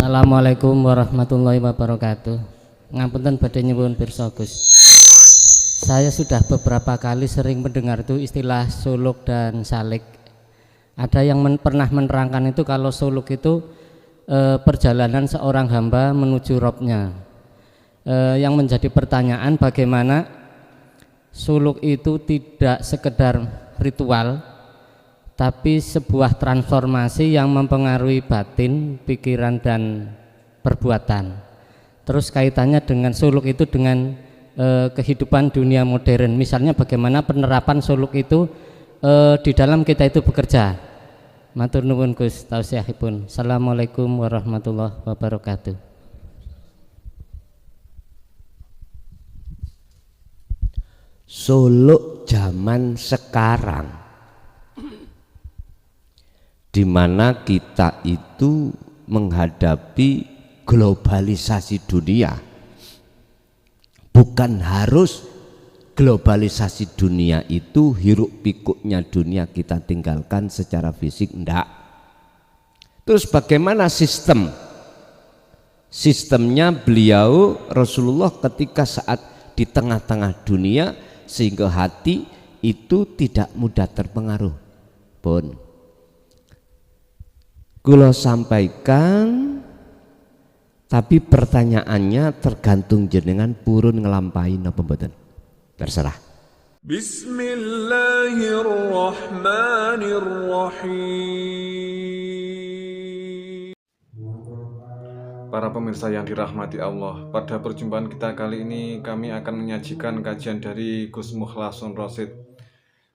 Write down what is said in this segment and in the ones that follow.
Assalamualaikum warahmatullahi wabarakatuh. Ngapunten badhe nyuwun pirsa Gus. Saya sudah beberapa kali sering mendengar itu istilah suluk dan salik. Ada yang pernah menerangkan itu kalau suluk itu perjalanan seorang hamba menuju Robnya. Yang menjadi pertanyaan, bagaimana suluk itu tidak sekedar ritual, tapi sebuah transformasi yang mempengaruhi batin, pikiran dan perbuatan. Terus kaitannya dengan suluk itu dengan kehidupan dunia modern. Misalnya bagaimana penerapan suluk itu di dalam kita itu bekerja. Matur nuwun Gus tausiahipun. Assalamualaikum warahmatullahi wabarakatuh. Suluk zaman sekarang, di mana kita itu menghadapi globalisasi dunia. Bukan harus globalisasi dunia itu hiruk pikuknya dunia kita tinggalkan secara fisik, enggak. Terus bagaimana sistemnya beliau Rasulullah ketika saat di tengah-tengah dunia, sehingga hati itu tidak mudah terpengaruh pun. Kula sampaikan, tapi pertanyaannya tergantung jenengan purun ngelampahi napa mboten. Terserah. Bismillahirrahmanirrahim. Para pemirsa yang dirahmati Allah, pada perjumpaan kita kali ini kami akan menyajikan kajian dari Gus Mukhlasun Rosid.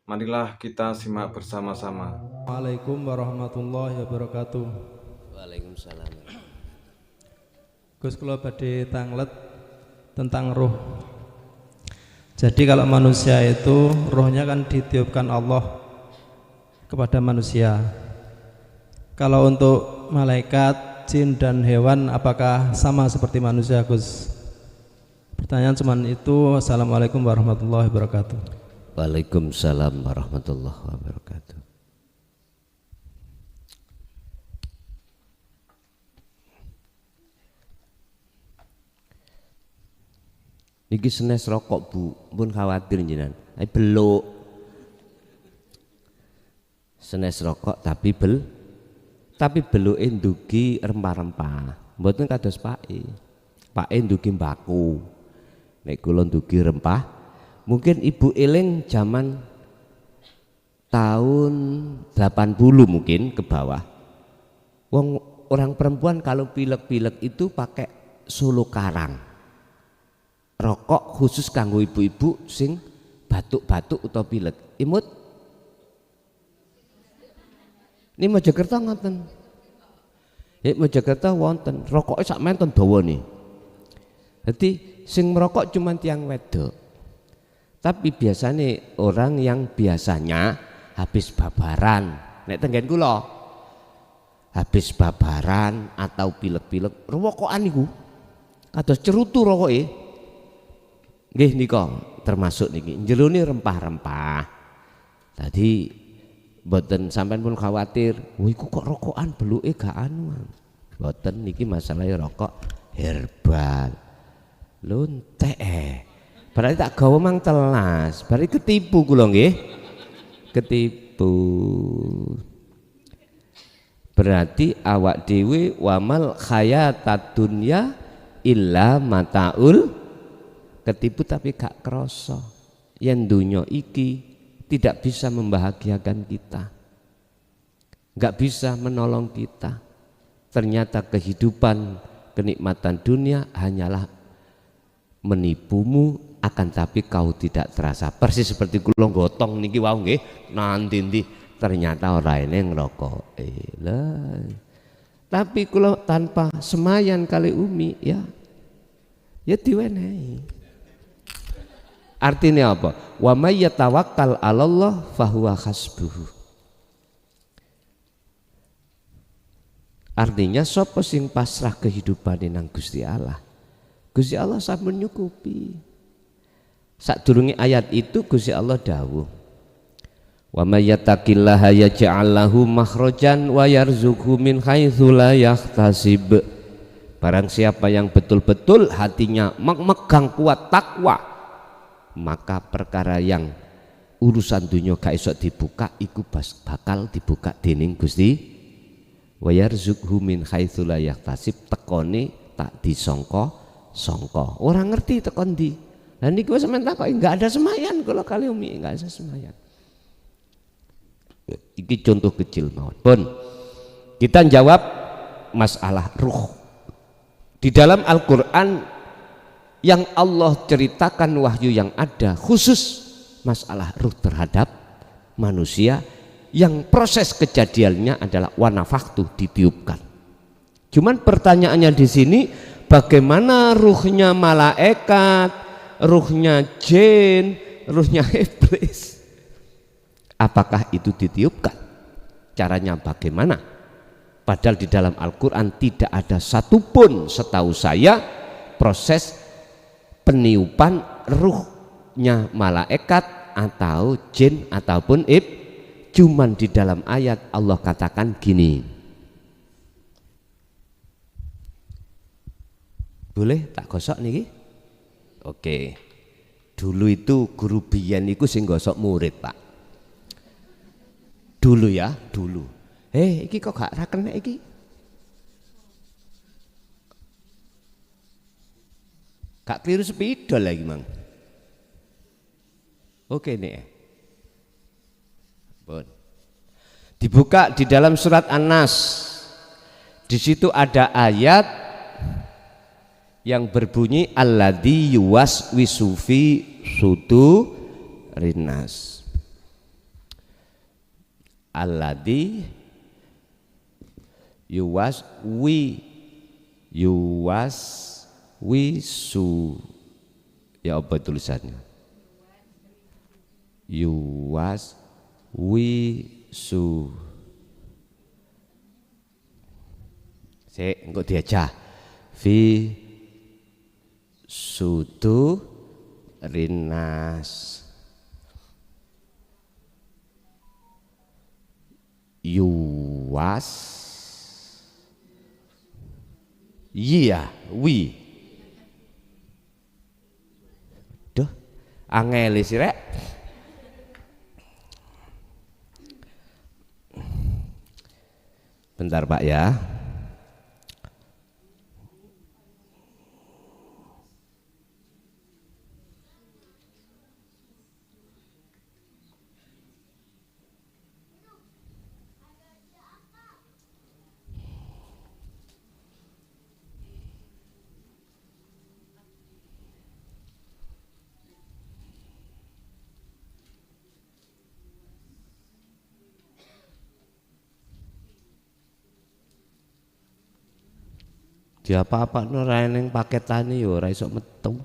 Marilah kita simak bersama-sama. Assalamualaikum warahmatullahi wabarakatuh. Waalaikumsalam. Gus kula badhe tanglet tentang roh. Jadi kalau manusia itu rohnya kan ditiupkan Allah kepada manusia. Kalau untuk malaikat, jin dan hewan apakah sama seperti manusia, Gus? Pertanyaan cuman itu. Assalamualaikum warahmatullahi wabarakatuh. Waalaikumsalam warahmatullahi wabarakatuh. Niki senes rokok Bu, pun khawatir jenengan. Beluk. Senes rokok tapi beluke ndugi rempah-rempah. Mboten kados Pake. Pake ndugi mbaku. Nek kula ndugi rempah. Mungkin ibu eling zaman tahun 80 mungkin ke bawah. Wong orang perempuan kalau pilek-pilek itu pakai solo karang. Rokok khusus kanggo ibu-ibu sing batuk-batuk utawa pilek. Imut. Ini Mojokerto ngoten. Mojokerto wonten rokoknya sak menten dawa nih. Jadi sing merokok cuma tiang wedok. Tapi biasanya orang yang biasanya habis babaran, nek tenggen kula habis babaran atau pilek-pilek rokokan niku kados cerutu rokoke. Nggih nika termasuk niki jerone rempah-rempah. Tadi mboten sampean pun khawatir, "Wah iku kok rokokan beluke gak anu." Mboten, niki masalah rokok herbal. Lontek berarti tak gawa mang telas, berarti ketipu kula nggih. Ketipu. Berarti awak dhewe wamal khayatad dunya illa mataul, ketipu tapi gak krasa. Yen dunya iki tidak bisa membahagiakan kita. Gak bisa menolong kita. Ternyata kehidupan, kenikmatan dunia hanyalah menipumu, akan tapi kau tidak terasa. Persis seperti kula gotong niki wau nggih, nanti ternyata ora ene ngrokoke. Lah. Tapi kula tanpa semayan kali umi ya diwenehi. Artinya apa? Wa may yatawakkal 'alallah fahuwa hasbuh. Artinya sapa sing pasrah kehidupane nang Gusti Allah, Gusti Allah sampun nyukupi. Sadurunge ayat itu Gusti Allah dawuh, wa may yattaqillaha yaj'al lahu makhrajan wa yarzuqhu min haitsu la yahtasib. Barang siapa yang betul-betul hatinya memegang kuat takwa, maka perkara yang urusan dunia gak iso dibuka iku bakal dibuka dening Gusti. Wa yarzuqhu min haitsu la yahtasib, tekone tak disangka-sangka. Ora ngerti tekon ndi. Lah niku sampeyan takoki enggak ada semayan kalau kali umi enggak ada semayan. Iki contoh kecil mawon. Pun kita jawab masalah ruh. Di dalam Al-Qur'an yang Allah ceritakan wahyu yang ada khusus masalah ruh terhadap manusia yang proses kejadiannya adalah wanafaktu, ditiupkan. Cuman pertanyaannya di sini bagaimana ruhnya malaikat, ruhnya jin, ruhnya iblis? Apakah itu ditiupkan? Caranya bagaimana? Padahal di dalam Al-Quran tidak ada satupun setahu saya proses peniupan ruhnya malaikat atau jin ataupun cuman di dalam ayat Allah katakan gini. Boleh tak gosok niki? Oke. Dulu itu guru biyen niku sing gosok murid, Pak. Dulu ya, dulu. Iki kok gak ra kena iki? Gak keliru sepidol lagi, Mang. Oke nih. Bon. Dibuka di dalam surat An-Nas. Di situ ada ayat yang berbunyi alladzi yuwaswisu fi sudurinas. Alladzi yuwaswisu, ya apa tulisannya? Yuwaswisu. Engko diaja fi sudurinas. Yuwas, iya, wi. Duh, angel sih rek. Bentar Pak ya. Dia apa-apa ora ning paketane ya ora iso metu.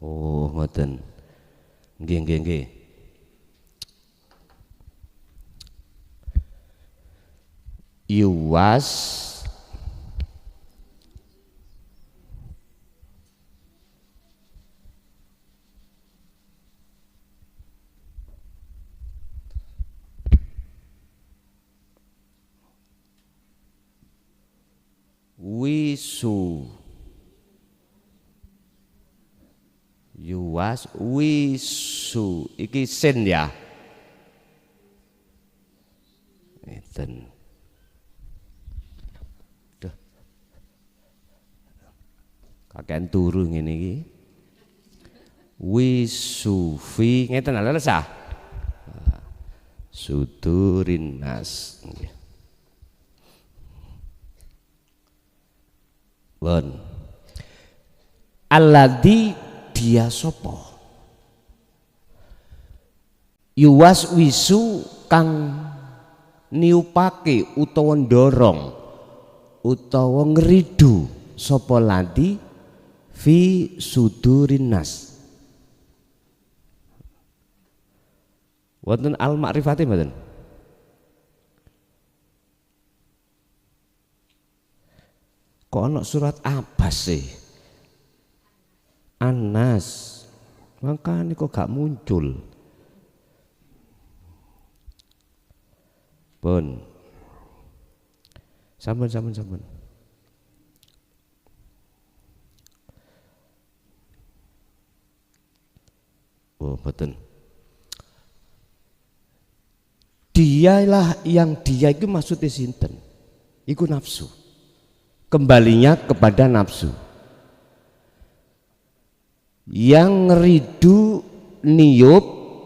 Oh, ngoten. Nggih. Yuwas wisu. Yuwas wisu iki sin ya. Ngeten. Duh. Kakean turu ngene iki. Wisu fi ngeten lha lesah. Sudurin nas. Bon. Alladzi dia sopo yuwas wisu kang niupake utawa ndorong utawa ngridu sapa ladi fi sudurinas Wonten al ma'rifati mboten? Kok ana surat Abbas sih? Anas. Makanya kok gak muncul. Pun. Sampun. Oh, betul. Dialah yang dia itu maksudnya sinten. Iku nafsu. Kembalinya kepada nafsu. Yang ngeridu, niup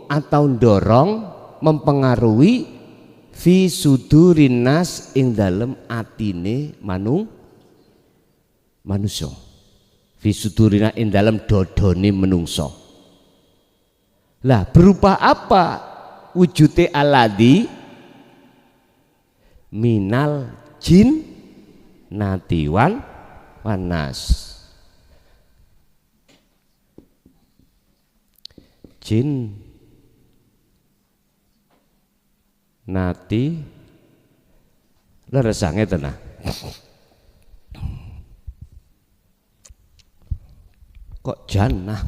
atau dorong mempengaruhi fi sudurin nas ing dalem atine manusia. Fi sudurina ing dalem dodone menungso. Lah berupa apa wujute aladi minal jin natiwan wanas. Jin nati leresange tenah. Kok jannah?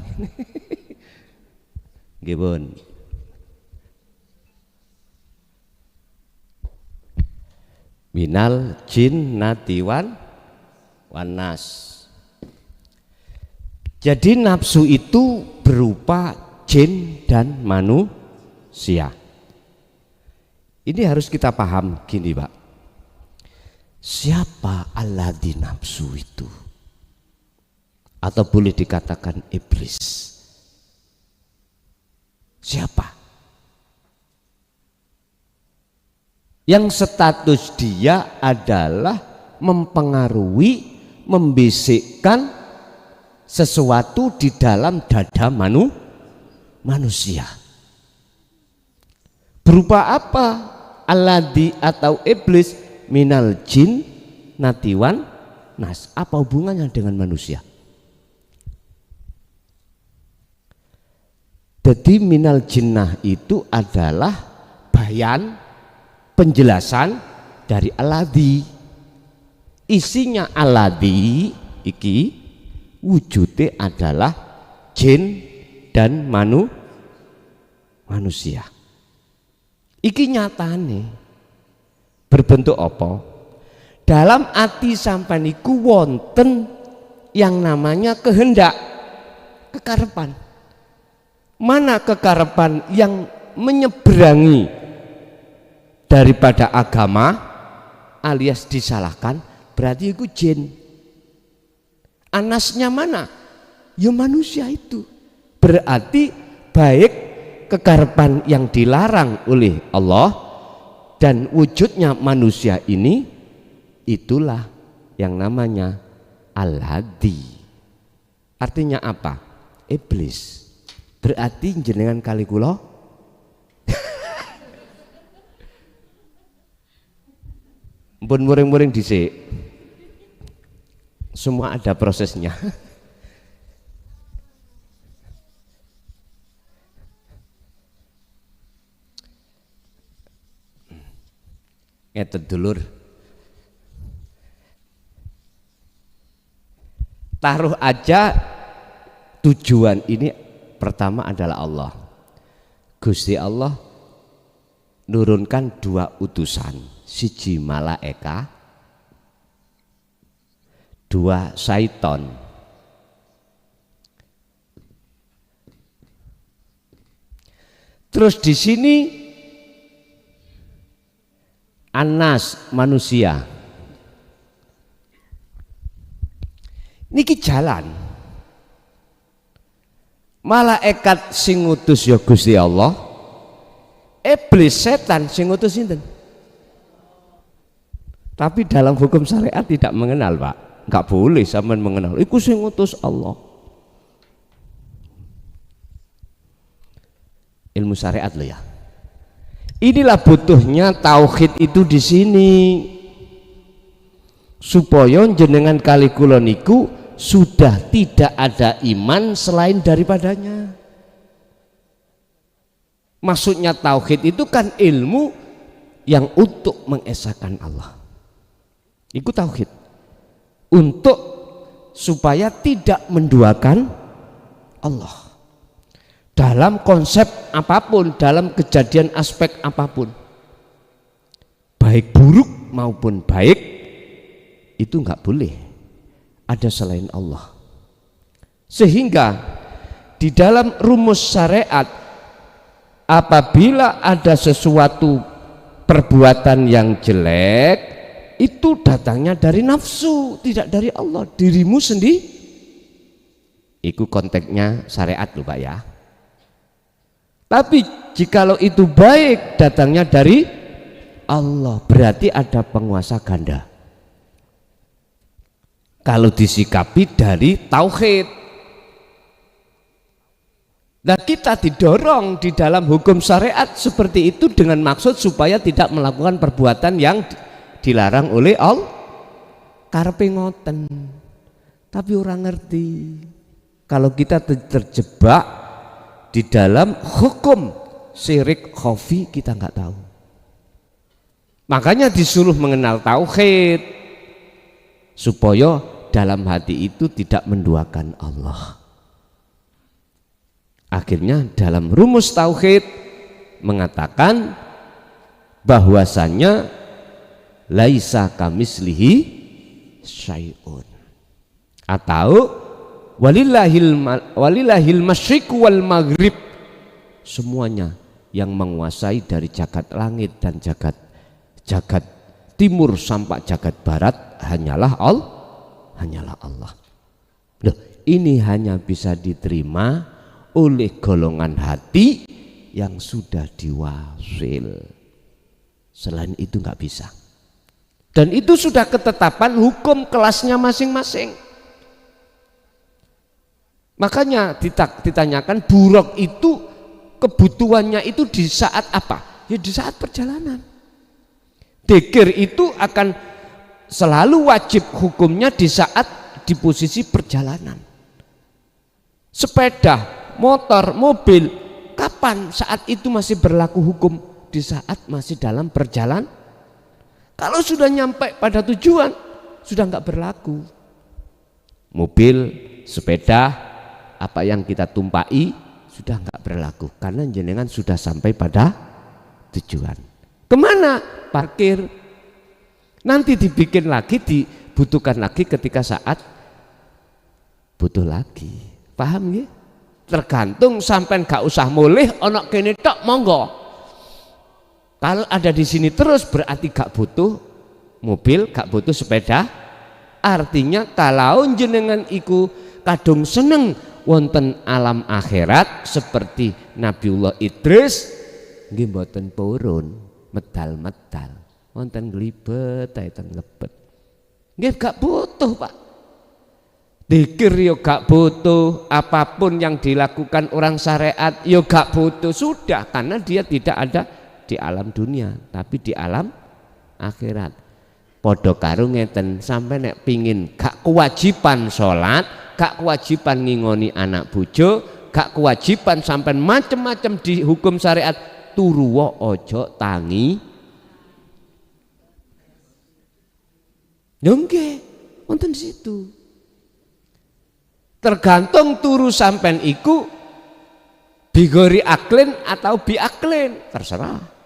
Nggih pun. Minal jin natiwan wanas. Jadi nafsu itu berupa jin dan manusia. Ini harus kita paham gini, Pak. Siapa alladzi nafsu itu? Atau boleh dikatakan iblis. Siapa? Yang status dia adalah mempengaruhi, membisikkan sesuatu di dalam dada manusia. Berupa apa? Alladzi atau iblis minal jin natiwan nas. Apa hubungannya dengan manusia? Jadi minal jinnah itu adalah bayan, penjelasan dari alladzi. Isinya alladzi iki wujudnya adalah jin dan manusia. Iki nyatane berbentuk apa? Dalam ati sampean iku wonten yang namanya kehendak, kekarepan. Mana kekarepan yang menyeberangi daripada agama alias disalahkan, berarti itu jin. Anasnya mana? Ya manusia itu. Berarti baik kekarepan yang dilarang oleh Allah dan wujudnya manusia ini, itulah yang namanya al-hadi. Artinya apa? Iblis. Berarti jenengan kali kula mpun muring-muring dhisik. Semua ada prosesnya. Ngeten dulur. Taruh aja tujuan ini pertama adalah Allah. Gusti Allah nurunkan 2 utusan, siji malaika, 2 syaiton. Terus di sini anas manusia. Niki jalan. Malaikat sing ngutus ya Gusti Allah. Iblis setan sing ngutus sinten? Tapi dalam hukum syariat tidak mengenal, Pak. Enggak boleh sampean mengenal. Iku sing ngutus Allah. Ilmu syariat loh ya. Inilah butuhnya tauhid itu di sini. Supaya jenengan kali kula niku sudah tidak ada iman selain daripadanya. Maksudnya tauhid itu kan ilmu yang untuk mengesahkan Allah. Itu tauhid. Untuk supaya tidak menduakan Allah. Dalam konsep apapun, dalam kejadian aspek apapun. Baik buruk maupun baik, itu enggak boleh ada selain Allah. Sehingga di dalam rumus syariat, apabila ada sesuatu perbuatan yang jelek, itu datangnya dari nafsu, tidak dari Allah, dirimu sendiri. Itu konteksnya syariat loh Pak ya. Tapi jikalau itu baik, datangnya dari Allah, berarti ada penguasa ganda. Kalau disikapi dari tauhid. Nah, kita didorong di dalam hukum syariat seperti itu dengan maksud supaya tidak melakukan perbuatan yang dilarang oleh Allah. Karepe ngoten. Tapi orang ngerti. Kalau kita terjebak di dalam hukum syirik khafi, kita nggak tahu. Makanya disuruh mengenal tauhid supaya dalam hati itu tidak menduakan Allah. Akhirnya dalam rumus tauhid mengatakan bahwasannya laisa kamislihi syai'un, atau walillahil masyriq wal maghrib, semuanya yang menguasai dari jagat langit dan jagat timur sampai jagat barat hanyalah Allah. Loh, ini hanya bisa diterima oleh golongan hati yang sudah diwasil. Selain itu nggak bisa. Dan itu sudah ketetapan hukum kelasnya masing-masing. Makanya ditanyakan buruk itu kebutuhannya itu di saat apa? Ya di saat perjalanan. Dzikir itu akan selalu wajib hukumnya di saat di posisi perjalanan. Sepeda, motor, mobil, kapan saat itu masih berlaku hukum? Di saat masih dalam perjalanan. Kalau sudah nyampe pada tujuan, sudah nggak berlaku. Mobil, sepeda, apa yang kita tumpai sudah nggak berlaku karena jenengan sudah sampai pada tujuan. Kemana? Parkir. Nanti dibikin lagi, dibutuhkan lagi ketika saat butuh lagi. Paham ya? Tergantung, sampai nggak usah mulih onok kene tok monggo. Kalau ada di sini terus berarti gak butuh mobil, gak butuh sepeda. Artinya kalau jenengan iku kadung seneng wonten alam akhirat seperti Nabiullah Idris, nggih mboten purun medal-medal, wonten glibet ten lebet. Nggih gak butuh, Pak. Dzikir yo gak butuh, apapun yang dilakukan orang syariat yo gak butuh, sudah, karena dia tidak ada di alam dunia tapi di alam akhirat. Padha karo ngeten, sampai nek pingin gak kewajiban sholat, gak kewajiban ngingoni anak bojo, gak kewajiban sampai macem-macem di hukum syariat, turu ojo tangi. Nggih, wonten situ. Tergantung turu sampean iku bigori aklin atau biaklin, terserah.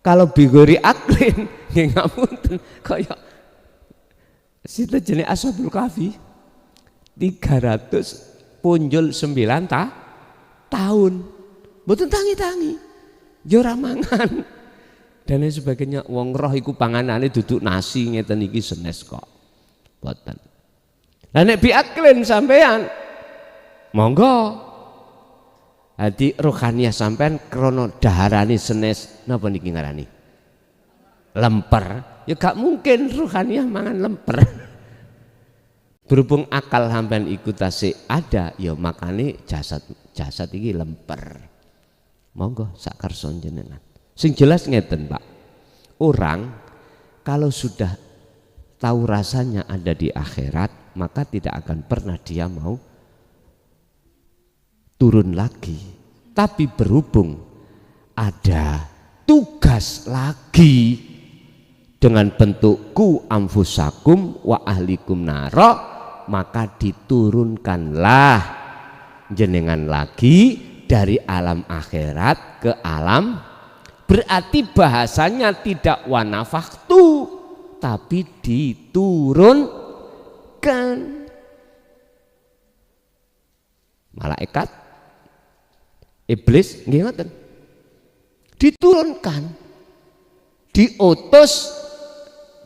Kalau bigori aklin nggih ngapunten kaya sinten jenenge Ashabul Kahfi 300 punjul 9 tahun mboten tangi-tangi ya ora mangan dan lain sebagainya. Wong roh iku panganane duduk nasi ngeten iki senes kok mboten. Lah nek biaklin sampean monggo. Jadi rohaniah sampean krono daharani senes napa niki ngarani lemper, ya gak mungkin rohaniah mangan lemper. Berhubung akal sampean ikut tasik ada, ya makane jasad iki lemper. Monggo sak karsa jenengan. Sing jelas ngeten, Pak. Orang kalau sudah tahu rasanya ada di akhirat, maka tidak akan pernah dia mau turun lagi. Tapi berhubung ada tugas lagi dengan bentuk ku anfusakum wa ahlikum naro, maka diturunkanlah jenengan lagi dari alam akhirat ke alam, berarti bahasanya tidak wanafaktu tapi diturunkan. Malaikat, iblis nggih ngoten, diturunkan, diutus.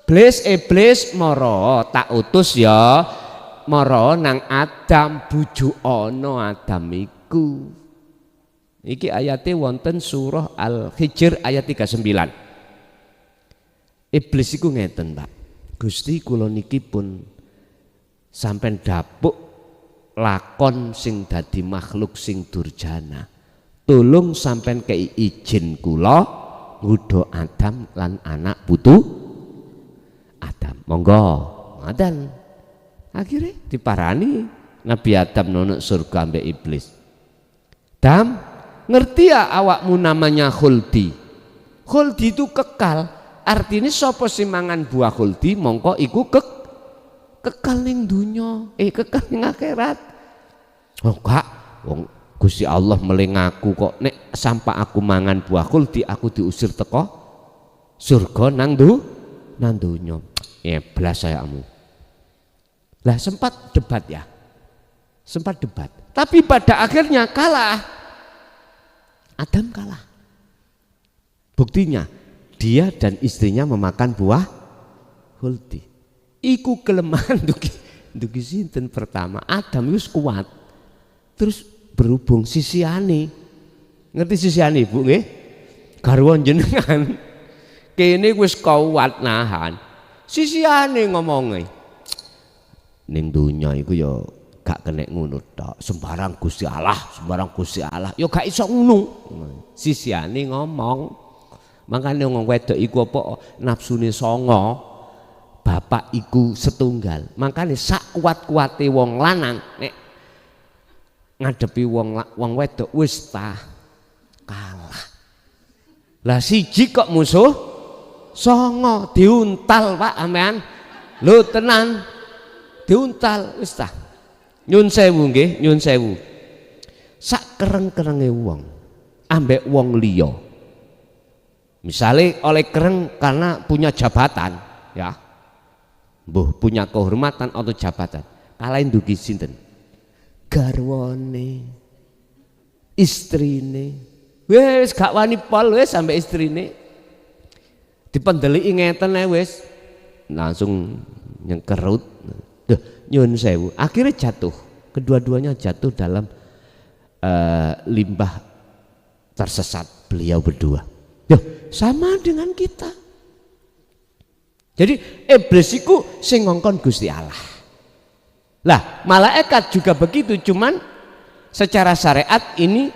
Iblis moro tak utus ya, moro nang Adam, bujuk ono Adam iku. Iki ayate wonten surah Al-Hijr ayat 39. Iblis iku ngeten, Pak. Gusti kula niki pun sampean dapuk lakon sing dadi makhluk sing durjana. Tulung sampean kei izin kula nggodha Adam lan anak putu Adam. Monggo, ngoten. Akhirnya diparani Nabi Adam nono surga ambek iblis. Adam, ngerti ya awakmu namanya khuldi. Khuldi itu kekal. Artinya sapa sing mangan buah khuldi mongko iku kekal ning dunya, kekal ning akhirat. Oh Kak, wong Gusti Allah meling aku kok nek sampai aku mangan buah khuldi aku diusir teko surga nang dunya. Belas sayakmu. Lah sempat debat ya. Sempat debat. Tapi pada akhirnya kalah. Adam kalah. Buktinya dia dan istrinya memakan buah khuldi. Iku kelemahan dugi sinten pertama. Adam wis kuat. Terus berhubung sisiane. Ngerti sisiane Ibu nggih? Garwa jenengan. Kene wis kuat nahan. Sisiane ngomonge. Ning dunya iku ya gak kena ngono tok. Sembarang Gusti Allah, sembarang Gusti Allah. Ya gak iso ngono. Sisiane ngomong. Makane wong wedok iku apa nafsune songo. Bapak iku setunggal. Makane sak kuat-kuate wong lanang nek ngadepi wong wedok wis kalah. Lah siji kok musuh songo diuntal Pak amean. Lho tenan. Diuntal wis ta. Nyun sewu nggih, nyun sewu. Sak kereng-kerenge wong ambek wong liya. Misale oleh kereng karena punya jabatan, ya. Mbuh punya kehormatan atau jabatan. Kalahin dugi sinten? Garwane, istrine. Wis gak wani pol wis sampe istrine. Dipendeliki ngeten wis langsung nyengkerut. Duh, nyun sewu. Akhirnya jatuh. Kedua-duanya jatuh dalam limbah tersesat beliau berdua. Duh, sama dengan kita. Jadi iblis iku sing ngongkon Gusti Allah. Lah, malaikat juga begitu, cuman secara syariat ini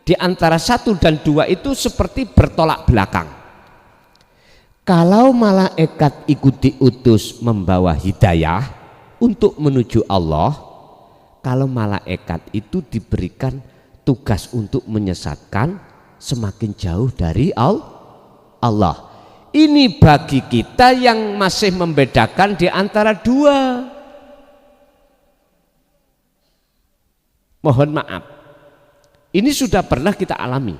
di antara 1 dan 2 itu seperti bertolak belakang. Kalau malaikat ikut diutus membawa hidayah untuk menuju Allah, kalau malaikat itu diberikan tugas untuk menyesatkan semakin jauh dari Allah. Ini bagi kita yang masih membedakan di antara 2. Mohon maaf, ini sudah pernah kita alami.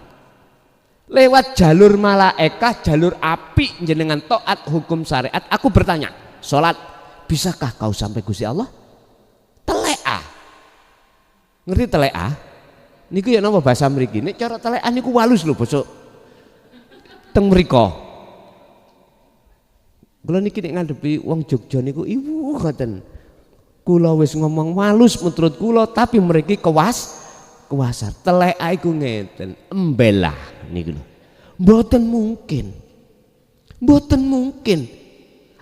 Lewat jalur malaikat, jalur api jenengan taat hukum syariat. Aku bertanya, sholat bisakah kau sampai Gusti Allah? Telea. Ngerti telea? Niku ya napa bahasa mriki? Nek cara telekan niku walus lho basa teng mriko. Kula niki nek ngadepi wong Jogja niku ibu ngoten. Kula wis ngomong walus menurut kula tapi mriki kuasa. Teleka iku ngeten, embelah niku lho. Mboten mungkin. Mboten mungkin.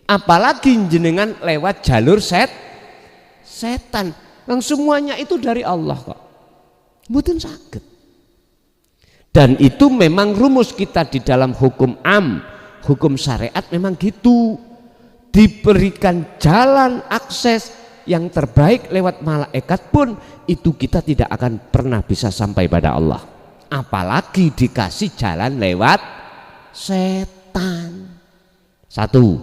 Apalagi jenengan lewat jalur setan. Yang semuanya itu dari Allah kok. Mboten saged. Dan itu memang rumus kita di dalam hukum hukum syariat memang gitu. Diberikan jalan akses yang terbaik lewat malaikat pun itu kita tidak akan pernah bisa sampai pada Allah. apalagi dikasih jalan lewat setan. Satu.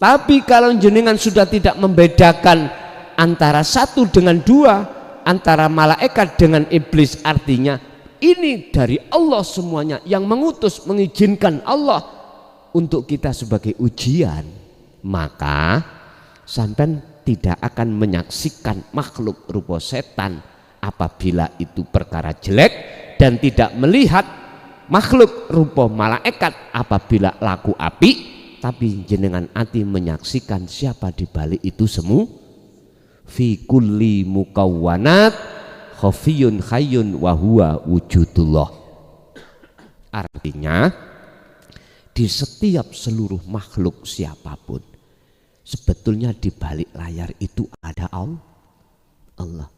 Tapi kalau jenengan sudah tidak membedakan antara satu dengan dua, antara malaikat dengan iblis, artinya ini dari Allah semuanya, yang mengutus, mengizinkan Allah untuk kita sebagai ujian, maka sampai tidak akan menyaksikan makhluk rupa setan apabila itu perkara jelek, dan tidak melihat makhluk rupa malaikat apabila laku api, tapi jenengan ati menyaksikan siapa di balik itu semua. Fi kulli mukawwanat khafiyun hayyun wa huwa wujudullah. Artinya di setiap seluruh makhluk siapapun, sebetulnya di balik layar itu ada Allah.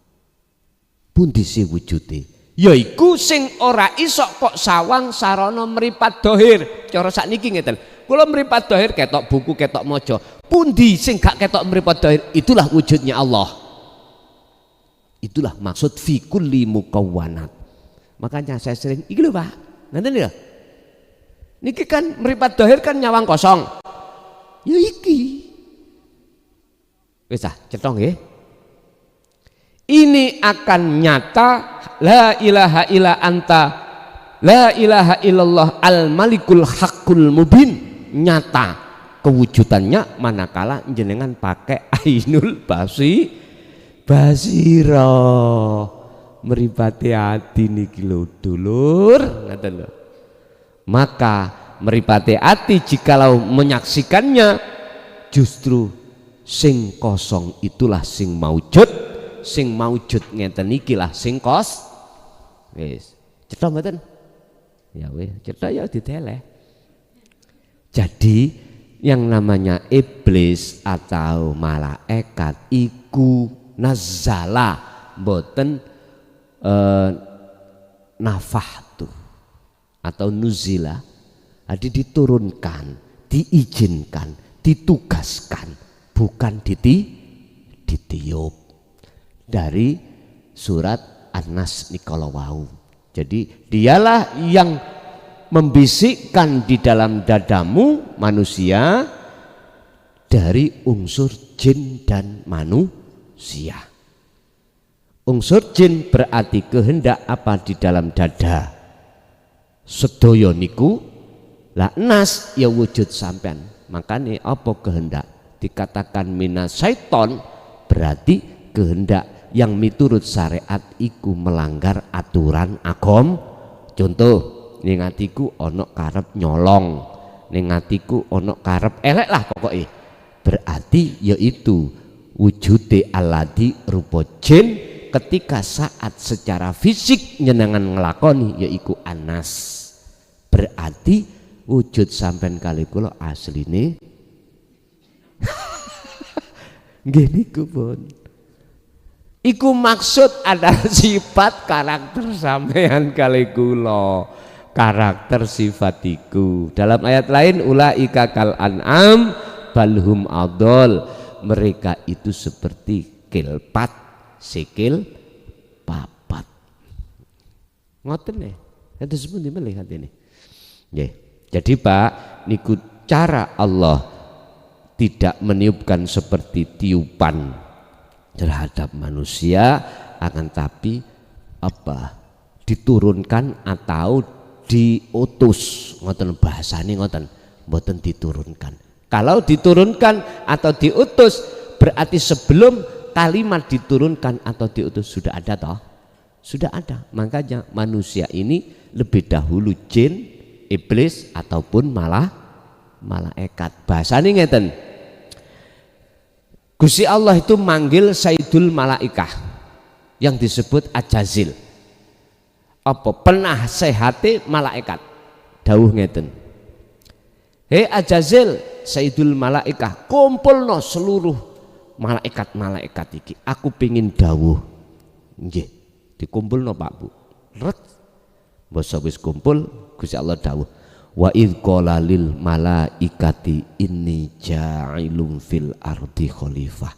Pundi si wujude? Yaiku sing ora iso kok sawang sarana mripat dohir. Cara sakniki ngeten. Kula mripat dohir ketok buku, ketok maca. Pundi sing gak ketok mripat dohir? Itulah wujudnya Allah. Itulah maksud fi kulli mukawwanat. Makanya saya sering iki lho Pak. Ngeten lho. Niki kan mripat dohir kan nyawang kosong. Ya iki. Wis cetha nggih. Ini akan nyata la ilaha illa anta, la ilaha illallah al malikul haqqul mubin. Nyata kewujudannya manakala jenengan pakai ainul basira, meripati hati niki lho dulur, ngaten lho. Maka meripati hati jikalau menyaksikannya, justru sing kosong itulah sing maujud, sing maujud ngeten iki lah sing kos. Wis cetha mboten? Ya wis cetha ya diteleh. Jadi yang namanya iblis atau malaikat iku nazala mboten nafahtu atau nuzila, jadi diturunkan, diizinkan, ditugaskan, bukan ditiup. Dari surat An-Nas nikolawau. Jadi dialah yang membisikkan di dalam dadamu manusia dari unsur jin dan manusia. Unsur jin berarti kehendak apa di dalam dada sedaya niku, lah nas ya wujud sampean. Makanya apa kehendak dikatakan minas syaiton, berarti kehendak yang miturut syariat iku melanggar aturan agam. Contoh ning atiku ana karep nyolong, ning atiku ana karep elek lah pokoknya, berarti yaitu wujude aladi rupa jin ketika saat secara fisik nyenengan ngelakoni yaiku anas. Berarti wujud sampean kali kula asline nggih niku pun iku maksud adalah sifat karakter sampean kali kula, karakter sifatiku. Dalam ayat lain ulaika kal an'am balhum adol, mereka itu seperti kilpat sikil papat. Ngoten nggih. Kados pundi melih atine. Nggih. Jadi Pak niku cara Allah tidak meniupkan seperti tiupan terhadap manusia, akan tapi apa? Diturunkan atau diutus, ngoten bahasane ngoten, mboten diturunkan. Kalau diturunkan atau diutus berarti sebelum kalimat diturunkan atau diutus sudah ada toh? Sudah ada. Makanya manusia ini lebih dahulu jin, iblis ataupun malaikat. Bahasane ngeten. Gusti Allah itu manggil Sayyidul Malaikah yang disebut Ajazil. Apa penasehate malaikat, dawuh ngeten, he Ajazil Sayyidul Malaikah, kumpulno seluruh malaikat iki, aku pingin dawuh. Nggih, dikumpulno Pak Bu. Ret basa wis kumpul, Gusti Allah dawuh, wa idz qala lil malaikati inni ja'ilun fil ardi khalifah.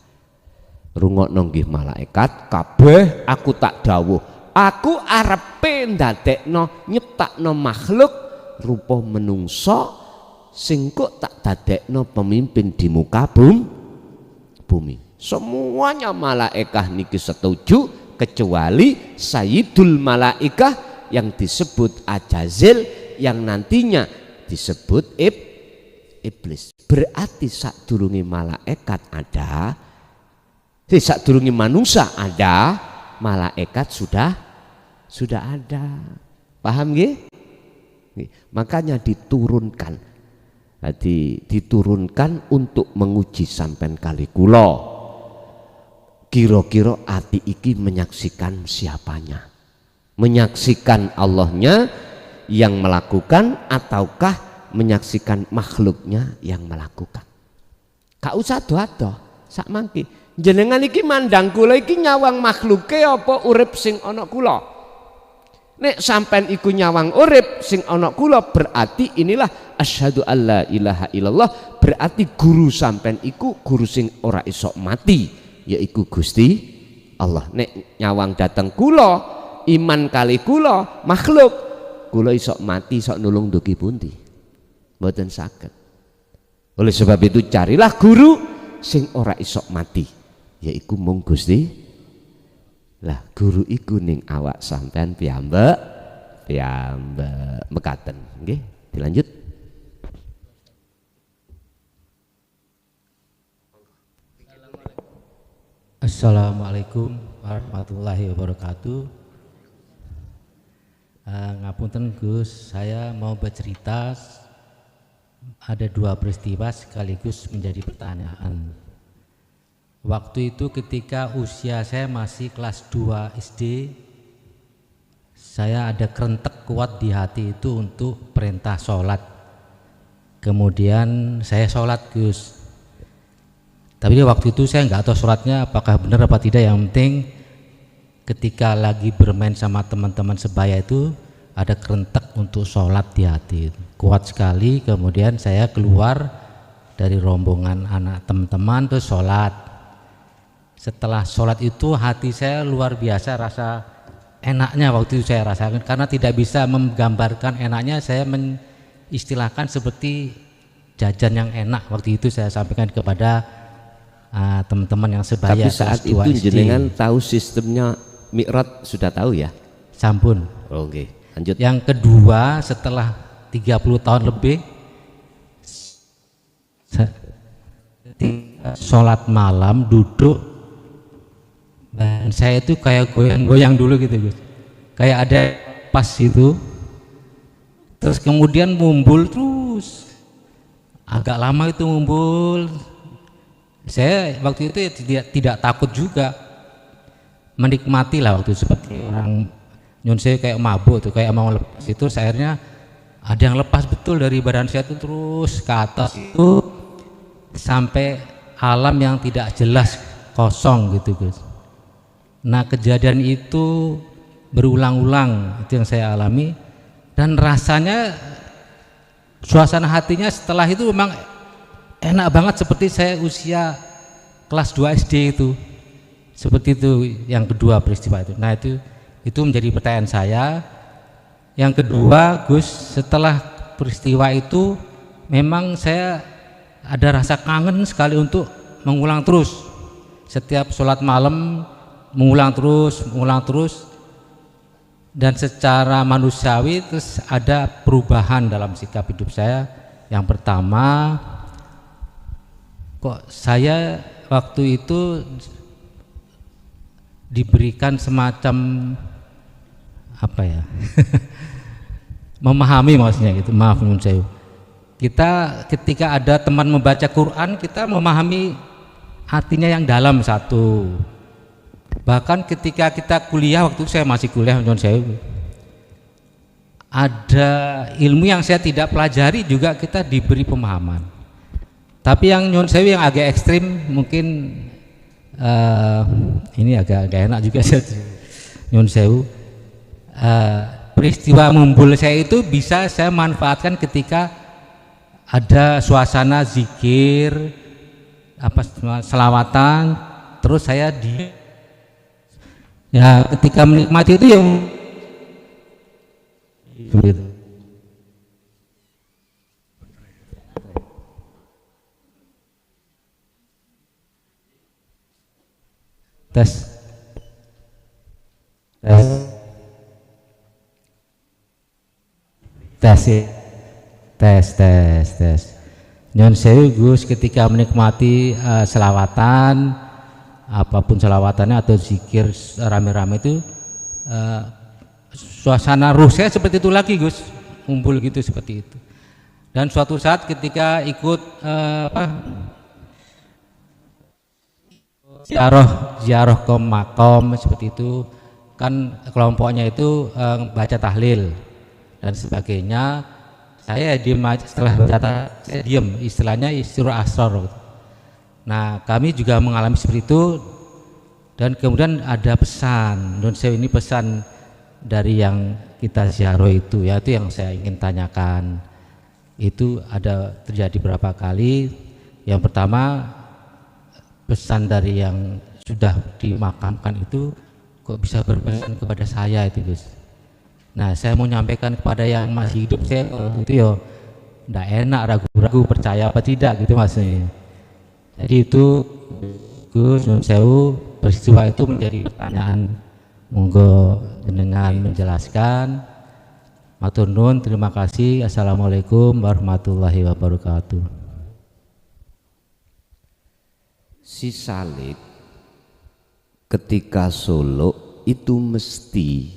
Rungokno nggih malaikat kabeh, aku tak dawuh aku arepe ndadekno nyiptakno makhluk rupa menungso sing kok tak dadekno pemimpin di muka bumi. Semuanya malaikah niki setuju kecuali Sayyidul Malaikah yang disebut Ajazil yang nantinya disebut iblis. Berarti sadurunge malaikat ada, sadurunge manusia ada, malaikat sudah ada. Paham nggih? Makanya diturunkan. Jadi diturunkan untuk menguji sampean kali kula. Kira-kira ati iki menyaksikan siapanya? Menyaksikan Allahnya yang melakukan ataukah menyaksikan makhluknya yang melakukan? Gak usah doa-doa sak mangke. Jenengan iki mandang kula iki nyawang makhluke apa urip sing ana kula? Nek sampean iku nyawang urip sing ana kula berarti inilah asyhadu alla ilaha illallah, berarti guru sampean iku guru sing ora iso mati, yaiku Gusti Allah. Nek nyawang dateng kula, iman kali kula makhluk, kula iso mati iso nulung dugi pundi? Mboten saged. Oleh sebab itu carilah guru sing ora iso mati, yaiku mung Gusti. Lah guru iku ning awak sampean piyambak mekaten. Nggih, dilanjut. Assalamualaikum warahmatullahi wabarakatuh. Ngapunten Gus, saya mau bercerita. Ada dua peristiwa sekaligus menjadi pertanyaan. Waktu itu ketika usia saya masih kelas 2 SD, saya ada kerentek kuat di hati itu untuk perintah sholat. Kemudian saya sholat Gus. Tapi waktu itu saya nggak tahu sholatnya apakah benar apa tidak. Yang penting ketika lagi bermain sama teman-teman sebaya itu ada kerentek untuk sholat di hati, kuat sekali. Kemudian saya keluar dari rombongan anak teman-teman terus sholat. Setelah sholat itu hati saya luar biasa rasa enaknya waktu itu saya rasakan, karena tidak bisa menggambarkan enaknya. Saya mengistilahkan seperti jajan yang enak waktu itu saya sampaikan kepada teman-teman yang sebaya. Tapi saat itu jenengan tahu sistemnya Mi'raj, sudah tahu ya? Sampun. Oke, lanjut. Yang kedua, setelah 30 tahun lebih sholat malam duduk, dan saya itu kayak goyang-goyang dulu gitu Gus, kayak ada pas itu, terus kemudian mumbul terus, agak lama itu mumbul. Saya waktu itu tidak takut juga, menikmati lah waktu itu, seperti orang nyun saya kayak mabuk tuh, kayak mau lepas itu, akhirnya ada yang lepas betul dari badan saya itu terus ke atas itu sampai alam yang tidak jelas, kosong gitu Gus. Nah kejadian itu berulang-ulang, itu yang saya alami, dan rasanya suasana hatinya setelah itu memang enak banget seperti saya usia kelas 2 SD itu, seperti itu. Yang kedua peristiwa itu. Nah itu menjadi pertanyaan saya. Yang kedua Gus, setelah peristiwa itu memang saya ada rasa kangen sekali untuk mengulang terus setiap sholat malam, mengulang terus, dan secara manusiawi terus ada perubahan dalam sikap hidup saya. Yang pertama, kok saya waktu itu diberikan semacam apa ya memahami, maksudnya gitu, maaf menurut saya, kita ketika ada teman membaca Quran, kita memahami artinya yang dalam satu. Bahkan ketika kita kuliah, waktu saya masih kuliah menurut saya, ada ilmu yang saya tidak pelajari juga kita diberi pemahaman. Tapi yang nyun sewu yang agak ekstrim mungkin ini agak enak juga saya nyun sewu. Peristiwa mumbul saya itu bisa saya manfaatkan ketika ada suasana zikir, apa selawatan, terus saya Ya ketika menikmati itu yang begitu. Tes tes tes tes tes tes nyon sewu Gus, ketika menikmati selawatan, apapun selawatannya atau zikir rame-rame itu, suasana ruh saya seperti itu lagi Gus, ngumpul gitu seperti itu. Dan suatu saat ketika ikut ziarah ke makom seperti itu, kan kelompoknya itu baca tahlil dan sebagainya, saya diem aja. Setelah baca saya diem, istilahnya istirah asrar. Nah kami juga mengalami seperti itu, dan kemudian ada pesan non sewu, ini pesan dari yang kita ziarah itu, yaitu yang saya ingin tanyakan. Itu ada terjadi berapa kali. Yang pertama, pesan dari yang sudah dimakamkan itu kok bisa berpesan kepada saya itu Gus. Nah saya mau nyampaikan kepada yang masih hidup, saya itu ya ndak enak, ragu-ragu percaya apa tidak gitu maksudnya. Jadi itu Gus nun sewu, peristiwa itu menjadi pertanyaan, monggo jenengan menjelaskan. Matur nuwun, terima kasih. Assalamualaikum warahmatullahi wabarakatuh. Si Salik ketika suluk itu mesti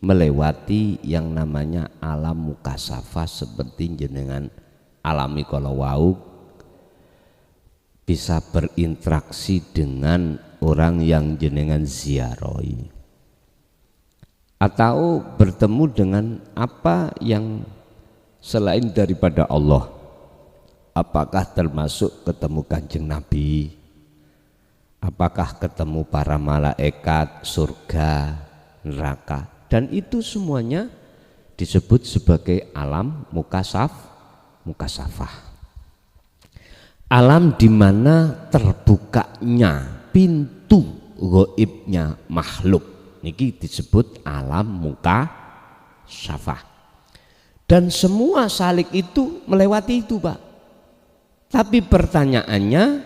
melewati yang namanya alam mukasafah, seperti jenengan alami kalau wau, bisa berinteraksi dengan orang yang jenengan ziarahi, atau bertemu dengan apa yang selain daripada Allah. Apakah termasuk ketemu Kanjeng Nabi, apakah ketemu para malaikat, surga, neraka, dan itu semuanya disebut sebagai alam mukasafah. Alam di mana terbukanya pintu gaibnya makhluk, niki disebut alam mukasafah. Dan semua salik itu melewati itu Pak. Tapi pertanyaannya,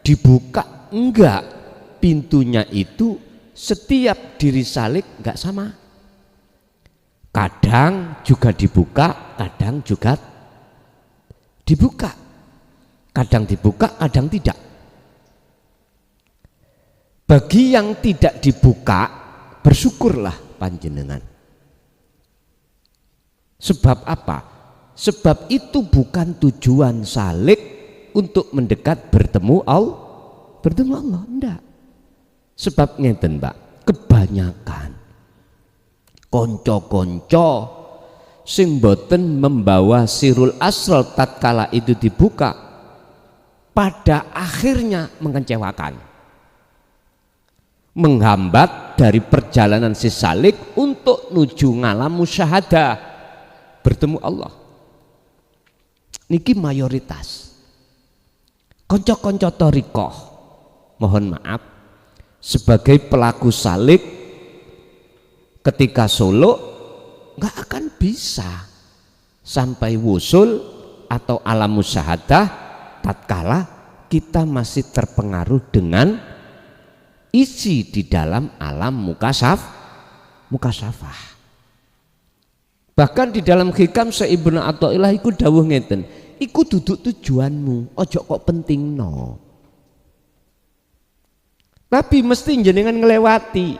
dibuka enggak pintunya itu? Setiap diri salik enggak sama. Kadang juga dibuka, kadang juga dibuka. Kadang dibuka, kadang tidak. Bagi yang tidak dibuka, bersyukurlah panjenengan. Sebab apa? Sebab itu bukan tujuan salik untuk mendekat bertemu Allah, enggak. Sebab ngeten Mbak, kebanyakan konco-konco sing boten membawa sirul asrar tatkala itu dibuka, pada akhirnya mengecewakan, menghambat dari perjalanan si salik untuk nuju ngalam musyahadah bertemu Allah. Niki mayoritas konco-konco thariqah, mohon maaf, sebagai pelaku salik ketika suluk nggak akan bisa sampai wusul atau alam musyahadah tatkala kita masih terpengaruh dengan isi di dalam alam mukasafah. Bahkan di dalam hikam Ibnu Athaillah iku dawuh ngeten, iku duduk tujuanmu, ojo kok penting no. Tapi mesti jenengan ngelewati.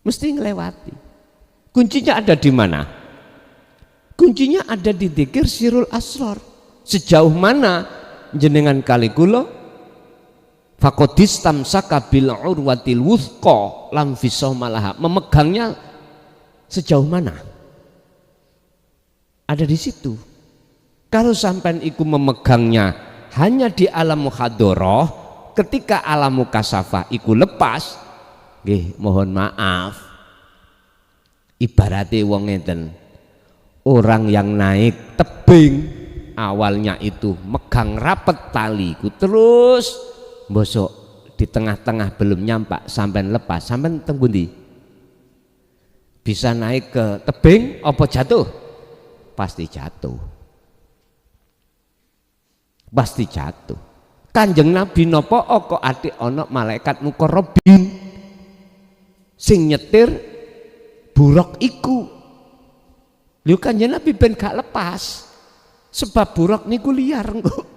Mesti ngelewati. Kuncinya ada di mana? Kuncinya ada di dzikir sirul asrar. Sejauh mana jenengan kali kula faqadis tamsaka bil urwatil wuthqa lam fisomalaha, memegangnya sejauh mana? Ada di situ. Kalau sampai iku memegangnya hanya di alam muhadharah, ketika alam mukasafah iku lepas, nggih mohon maaf, ibaratnya wong ngeten, orang yang naik tebing awalnya itu megang rapet taliku, terus mbosok di tengah-tengah belum nyampak sampai lepas, sampai teng pundi? Bisa naik ke tebing apa jatuh? Pasti jatuh. Pasti jatuh. Kanjeng Nabi nopo kok atik ana malaikat muqarrabin sing nyetir buruk iku. Lho Kanjeng Nabi ben gak lepas. Sebab buruk niku liar engko.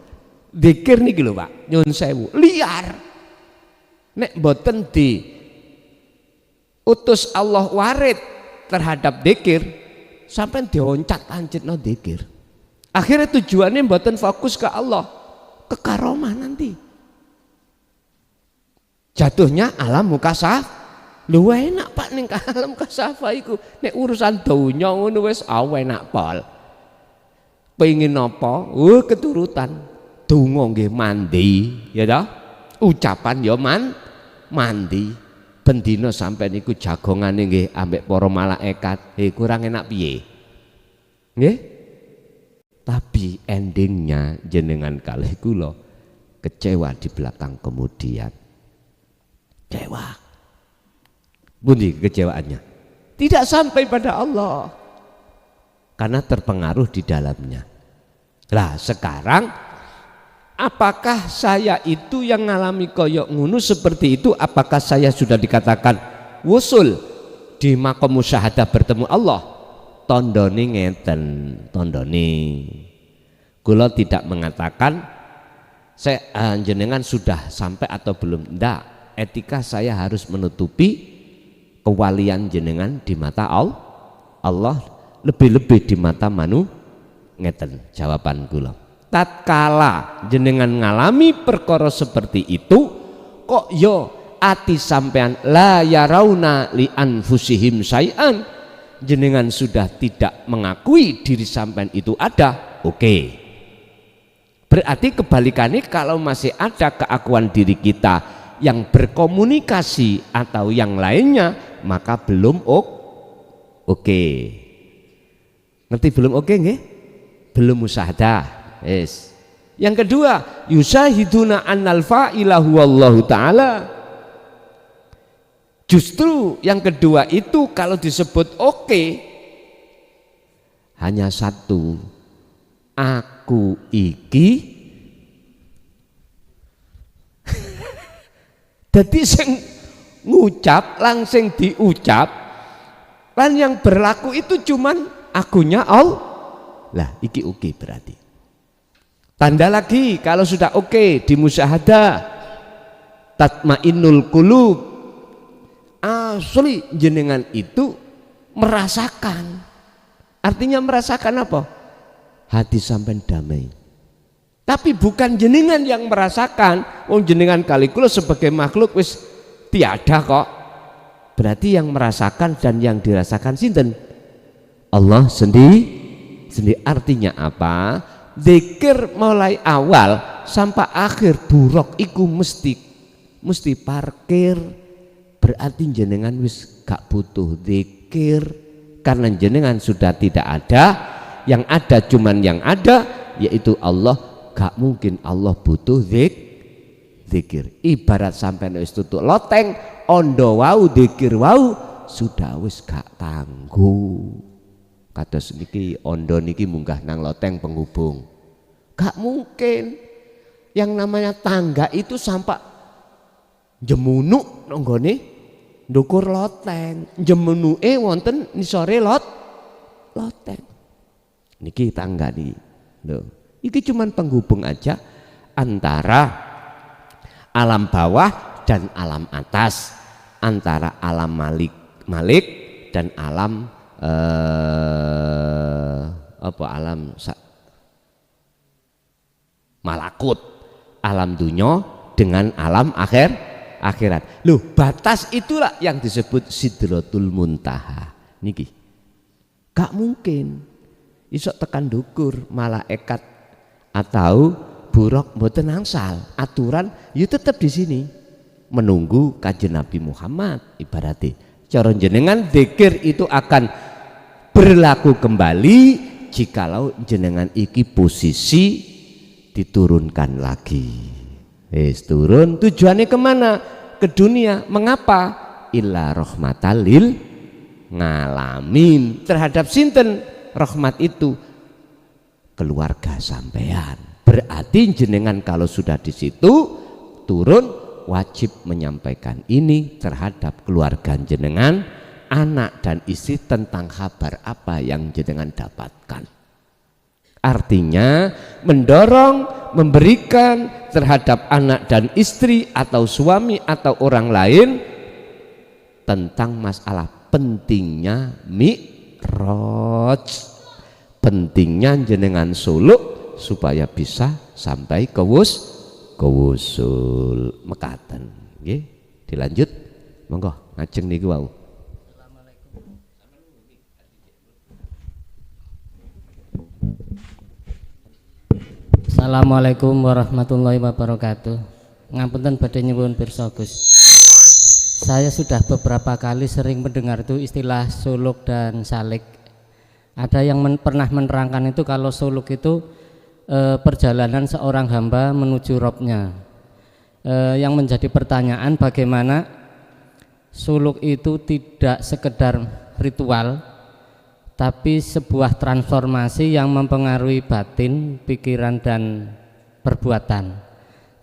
Dzikir niki lho Pak, nyun sewu, liar. Nek mboten di utus Allah warid terhadap dzikir, sampai dioncat-ancitno dzikir. Akhirnya tujuannya mboten fokus ke Allah, ke karomah nanti. Jatuhnya alam mukasaf. Lho enak Pak ning alam kasafa iku. Nek urusan donya ngono wis enak pol. Pengin napa? Keturutan. Donga nggih mandi, ya toh? Ucapan ya mandi. Ben dina sampeyan niku jagongane nggih ambek para malaikat. Kurang enak piye? Nggih? Tapi endingnya jenengan kalih kula kecewa di belakang kemudian. Kecewa. Pundi kecewaannya? Tidak sampai pada Allah. Karena terpengaruh di dalamnya. Lah sekarang apakah saya itu yang ngalami koyok ngunu seperti itu? Apakah saya sudah dikatakan wusul di makom musyahadah bertemu Allah? Tondone ngeten, tondone. Kula tidak mengatakan saya jenengan sudah sampai atau belum. Ndak, etika saya harus menutupi kewalian jenengan di mata Allah, lebih-lebih di mata manu. Ngeten jawaban kula. Tatkala jenengan ngalami perkara seperti itu, kok yo ati sampean la yarauna li anfusihim syai'an, jenengan sudah tidak mengakui diri sampean itu ada. Oke. Berarti kebalikannya, kalau masih ada keakuan diri kita yang berkomunikasi atau yang lainnya, maka belum oke. Ngerti belum oke nggih? Belum musyahadah. Yes. Yang kedua, yusahiduna annal fa'ila huwallahu ta'ala. Justru yang kedua itu kalau disebut oke, hanya satu, aku iki jadi sing ngucap langsung diucap, lan yang berlaku itu cuman akunya Allah. Lah iki oke berarti. Tanda lagi kalau sudah oke di musyahadah, tatmainnul qulub, asli jenengan itu merasakan. Artinya merasakan apa? Hati sampai damai. Tapi bukan jenengan yang merasakan. Jenengan kali kula sebagai makhluk wis tiada kok. Berarti yang merasakan dan yang dirasakan sinten? Allah sendiri. Artinya apa? Zikir mulai awal sampai akhir buruk iku mesti parkir. Berarti jenengan wis gak butuh zikir, karena jenengan sudah tidak ada. Yang ada cuman yang ada, yaitu Allah. Gak mungkin Allah butuh zikir. Ibarat sampai wis tutuk loteng, ondo wau zikir wau sudah wis gak tangguh. Kados niki ondo niki munggah nang loteng penghubung. Gak mungkin. Yang namanya tangga itu sampai jemunuk nonggone ndukur loteng. Jemunuke wonten nisore loteng. Niki tangga nih. Loh, iki cuman penghubung aja antara alam bawah dan alam atas, antara alam malik dan alam alam malakut, alam dunya dengan alam akhirat. Loh, batas itulah yang disebut Sidratul Muntaha. Niki gak mungkin isok tekan dukur malaikat atau buruk mboten angsal. Aturan ya tetap di sini menunggu kajian Nabi Muhammad. Ibaratnya cara jenengan zikir itu akan berlaku kembali jikalau jenengan iki posisi diturunkan lagi. turun tujuannya kemana? Ke dunia. Mengapa? Illa rahmatalil ngalamin. Terhadap sinten rahmat itu? Keluarga sampean. Berarti jenengan kalau sudah di situ turun wajib menyampaikan ini terhadap keluarga jenengan, anak dan istri tentang kabar apa yang jenengan dapatkan. Artinya mendorong, memberikan terhadap anak dan istri atau suami atau orang lain tentang masalah pentingnya mi'raj, pentingnya jenengan suluk supaya bisa sampai ke wusul mekaten. Nggih, dilanjut. Monggo ngajeng niku wau. Assalamualaikum warahmatullahi wabarakatuh. Ngapunten badhe nyuwun pirsa Gus. Saya sudah beberapa kali sering mendengar itu istilah suluk dan salik. Ada yang pernah menerangkan itu kalau suluk itu perjalanan seorang hamba menuju Robnya. Yang menjadi pertanyaan bagaimana suluk itu tidak sekedar ritual, tapi sebuah transformasi yang mempengaruhi batin, pikiran dan perbuatan.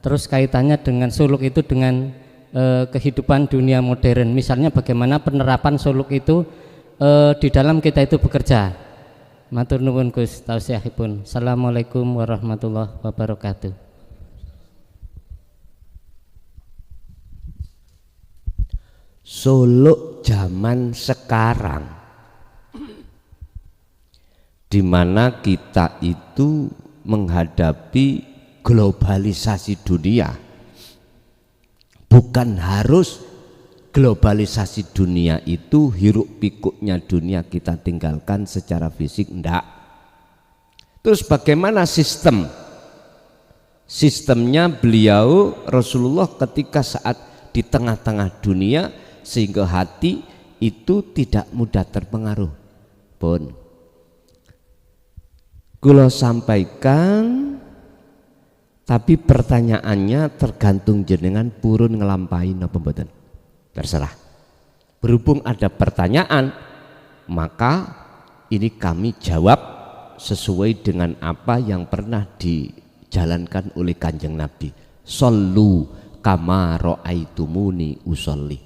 Terus kaitannya dengan suluk itu dengan kehidupan dunia modern. Misalnya bagaimana penerapan suluk itu di dalam kita itu bekerja. Matur nuwun Gus tausiahipun. Assalamualaikum warahmatullahi wabarakatuh. Suluk zaman sekarang, di mana kita itu menghadapi globalisasi dunia. Bukan harus globalisasi dunia itu hiruk pikuknya dunia kita tinggalkan secara fisik, enggak. Terus bagaimana sistemnya beliau Rasulullah ketika saat di tengah-tengah dunia sehingga hati itu tidak mudah terpengaruh. Pun kula sampaikan, tapi pertanyaannya tergantung jenengan purun ngelampahi napa mboten. Terserah. Berhubung ada pertanyaan, maka ini kami jawab sesuai dengan apa yang pernah dijalankan oleh Kanjeng Nabi. Shollu kama ra'aitumuni usolli.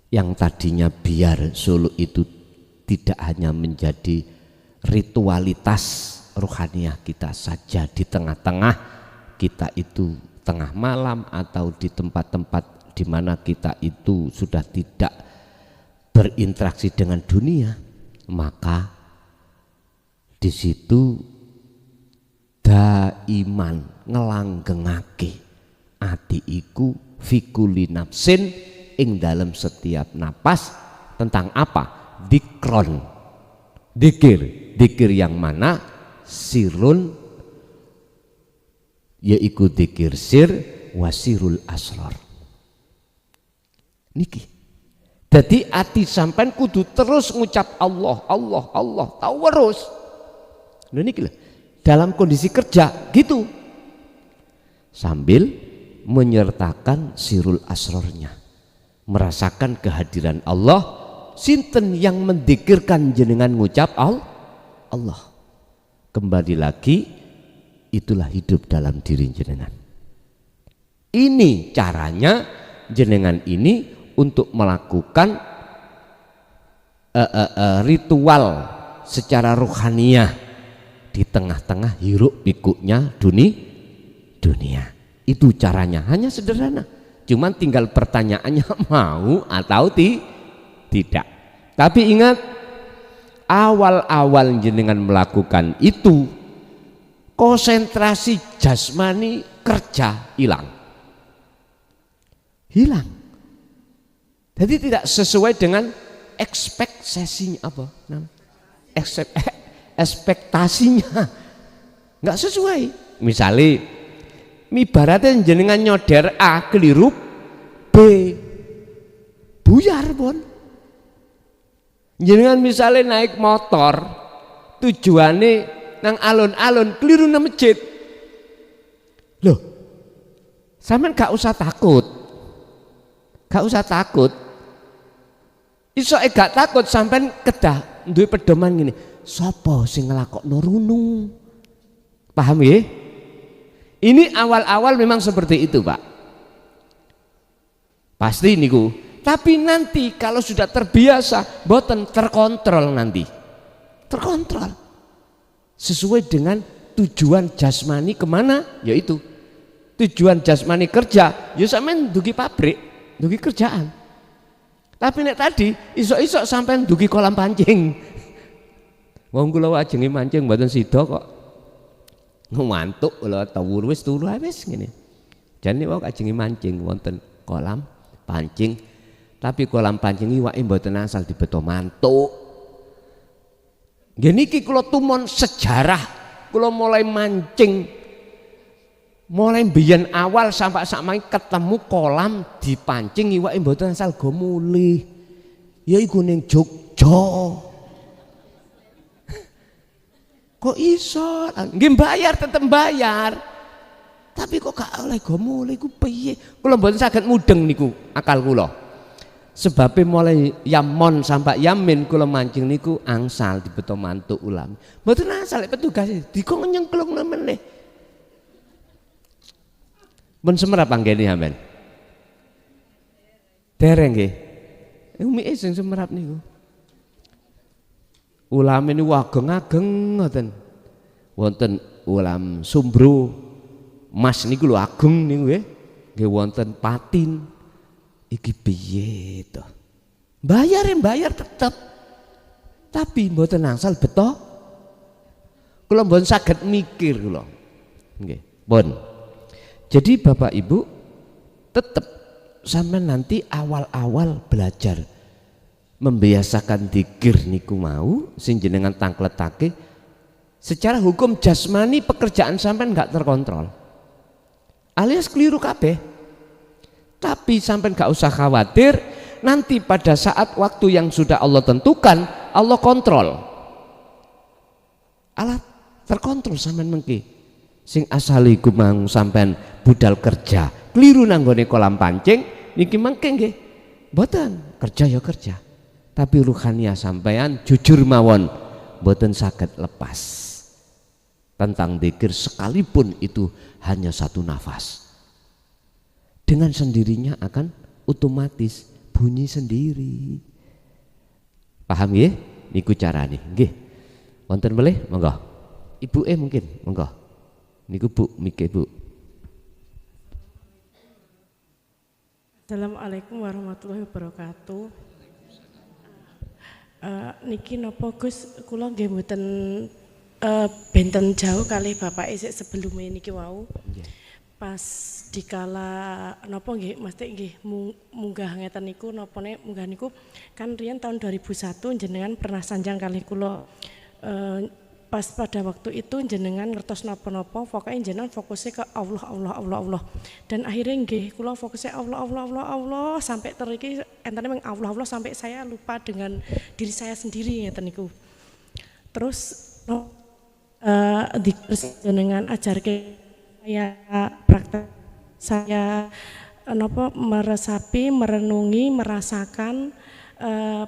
Yang tadinya biar suluk itu tidak hanya menjadi ritualitas rohaniah kita saja di tengah-tengah kita itu tengah malam atau di tempat-tempat di mana kita itu sudah tidak berinteraksi dengan dunia, maka di situ daiman ngelanggengake ati iku fikuli nafsin ing dalam setiap napas tentang apa? Dikron, dikir yang mana sirun, yaitu dikir sir wasirul asrar. Niki. Jadi ati sampean kudu terus ngucap Allah, Allah, Allah, tahu terus. Nah niki lah. Dalam kondisi kerja gitu. Sambil menyertakan sirul asrornya. Merasakan kehadiran Allah. Sinten yang mendikirkan jenengan ngucap Allah. Kembali lagi, itulah hidup dalam diri jenengan. Ini caranya jenengan ini untuk melakukan ritual secara rohaniah di tengah-tengah hiruk pikuknya dunia. Itu caranya, hanya sederhana. Cuman tinggal pertanyaannya mau atau tidak. Tapi ingat, awal-awal jenengan melakukan itu konsentrasi jasmani kerja hilang. Jadi tidak sesuai dengan ekspektasinya apa? Ekspektasinya nggak sesuai. Misalnya, ibaratnya jenengan nyoder A keliru B, buyar pun. Jenengan misalnya naik motor tujuannya nang alun-alun keliru nang masjid. Loh, Sampean gak usah takut. Gak usah takut. Iso gak takut sampean kedah duwe pedoman gini. Sapa sing nglakokno runung? Paham ya? Ini awal-awal memang seperti itu, Pak. Pasti niku. Tapi nanti kalau sudah terbiasa, boten terkontrol nanti. Terkontrol. Sesuai dengan tujuan jasmani kemana? Yaitu tujuan jasmani kerja, ya sampean dugi pabrik, dugi kerjaan. Tapi nek tadi isok-isok sampean dugi kolam pancing. Wong kula ajenge mancing mboten sida kok. Ngantuk kula tawur wis turu wis ngene. Jane wong ajenge mancing wonten kolam pancing. Tapi kolam pancing iwake mboten asal dibeto mantuk. Nggih niki kula tumon sejarah kula mulai mancing. Mulai biyen awal sampai sakmene ketemu kolam dipancing iwake mboten asal go mulih. Ya iku ning Jogja. Kok iso? Nggih bayar tetep bayar. Tapi kok gak oleh go mulih iku piye? Kula mboten saged mudeng niku akal kula. Sebab mulai Yamon sampai Yamin kula mancing niku angsal dibeto mantuk ulama. Mboten asal petugas dikon nyengklung meneh. Men semerap anggene sampean. Dereng nggih. Umike sing semerap niku. Ulam ini ageng-ageng ngoten. Wonten ulam sumbro. Mas niku lho ageng niku nggih. Nggih wonten patin. Iki piye to? Bayar tetep. Tapi mboten angsal beto. Kula mboten saged mikir kula. Nggih, pun. Jadi Bapak Ibu tetap sampai nanti awal-awal belajar membiasakan dzikir niku mau sing jenengan tangkletake secara hukum jasmani pekerjaan sampai nggak terkontrol alias keliru kabeh. Tapi sampai nggak usah khawatir, nanti pada saat waktu yang sudah Allah tentukan Allah kontrol. Allah terkontrol sampai mengki. Sing asali kumang sampean budal kerja keliru nanggone kolam pancing niki mangke nggih mboten kerja ya kerja tapi ruhania sampean jujur mawon mboten saged lepas tentang dzikir sekalipun itu hanya satu nafas dengan sendirinya akan otomatis bunyi sendiri. Paham nggih niku carane nggih wonten melih monggo ibu mungkin monggo niku Bu, mikir Bu. Assalamualaikum warahmatullahi wabarakatuh. Niki napa Gus, kula nggih mboten benten jauh kali Bapak isik sebelum niki wau. Pas dikala napa nggih mesti nggih munggah ngeten niku napane munggah niku kan riyen tahun 2001 jenengan pernah sanjang kali kula pas pada waktu itu jenengan ngertos napa-napa pokoknya jenengan fokusnya ke Allah dan akhirnya nggih kula fokusnya Allah sampai teriki entane meng Allah sampai saya lupa dengan diri saya sendiri ngeten niku. Terus jenengan ajarke saya praktek saya napa meresapi, merenungi, merasakan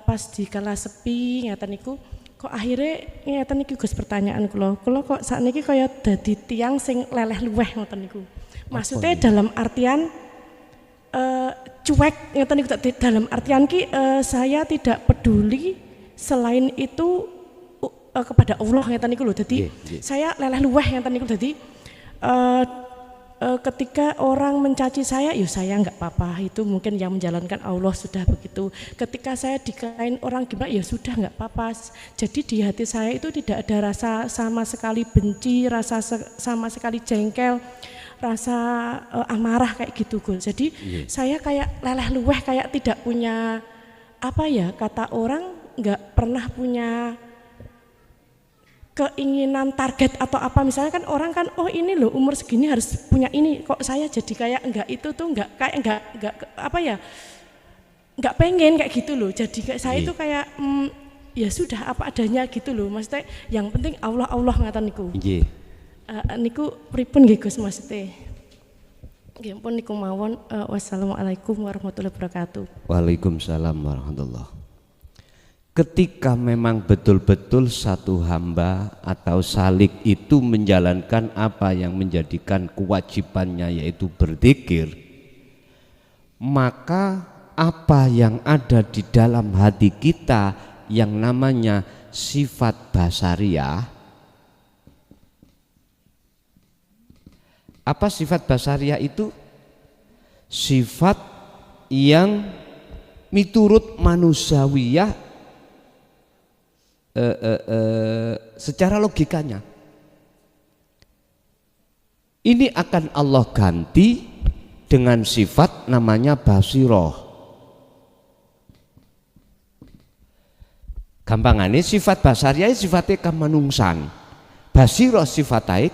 pas di kala sepi ngeten niku. Kok akhirnya ngeten iki Gus pertanyaan kula kok sakniki kaya dadi tiang sing leleh luweh ngoten niku. Maksudnya dalam artian cuek ngeten niku dalam artian ki saya tidak peduli selain itu kepada Allah ngeten niku lho. Dadi saya leleh luweh ngeten niku dadi ketika orang mencaci saya, ya saya nggak apa-apa, itu mungkin yang menjalankan Allah sudah begitu. Ketika saya dikatain orang gimana, ya sudah nggak apa-apa. Jadi di hati saya itu tidak ada rasa sama sekali benci, rasa sama sekali jengkel, rasa amarah kayak gitu Gus. Jadi saya kayak leleh luweh, kayak tidak punya apa ya, kata orang nggak pernah punya keinginan target atau apa, misalnya kan orang kan oh ini loh umur segini harus punya ini, kok saya jadi kayak enggak, itu tuh enggak kayak enggak apa ya, enggak pengen kayak gitu loh. Jadi kayak saya itu kayak ya sudah apa adanya gitu loh, maksudnya yang penting Allah ngaten niku. Niku pripun nggih Gus maksudnya? Nggih pun niku mawon. Wassalamualaikum warahmatullahi wabarakatuh. Waalaikumsalam warahmatullah. Ketika memang betul-betul satu hamba atau salik itu menjalankan apa yang menjadikan kewajibannya yaitu berzikir, maka apa yang ada di dalam hati kita yang namanya sifat basariah. Apa sifat basariah itu? Sifat yang miturut manusiawiyah secara logikanya. Ini akan Allah ganti dengan sifat namanya basiroh. Gampangane sifat basariah sifatnya kemanungsan, basiroh sifatnya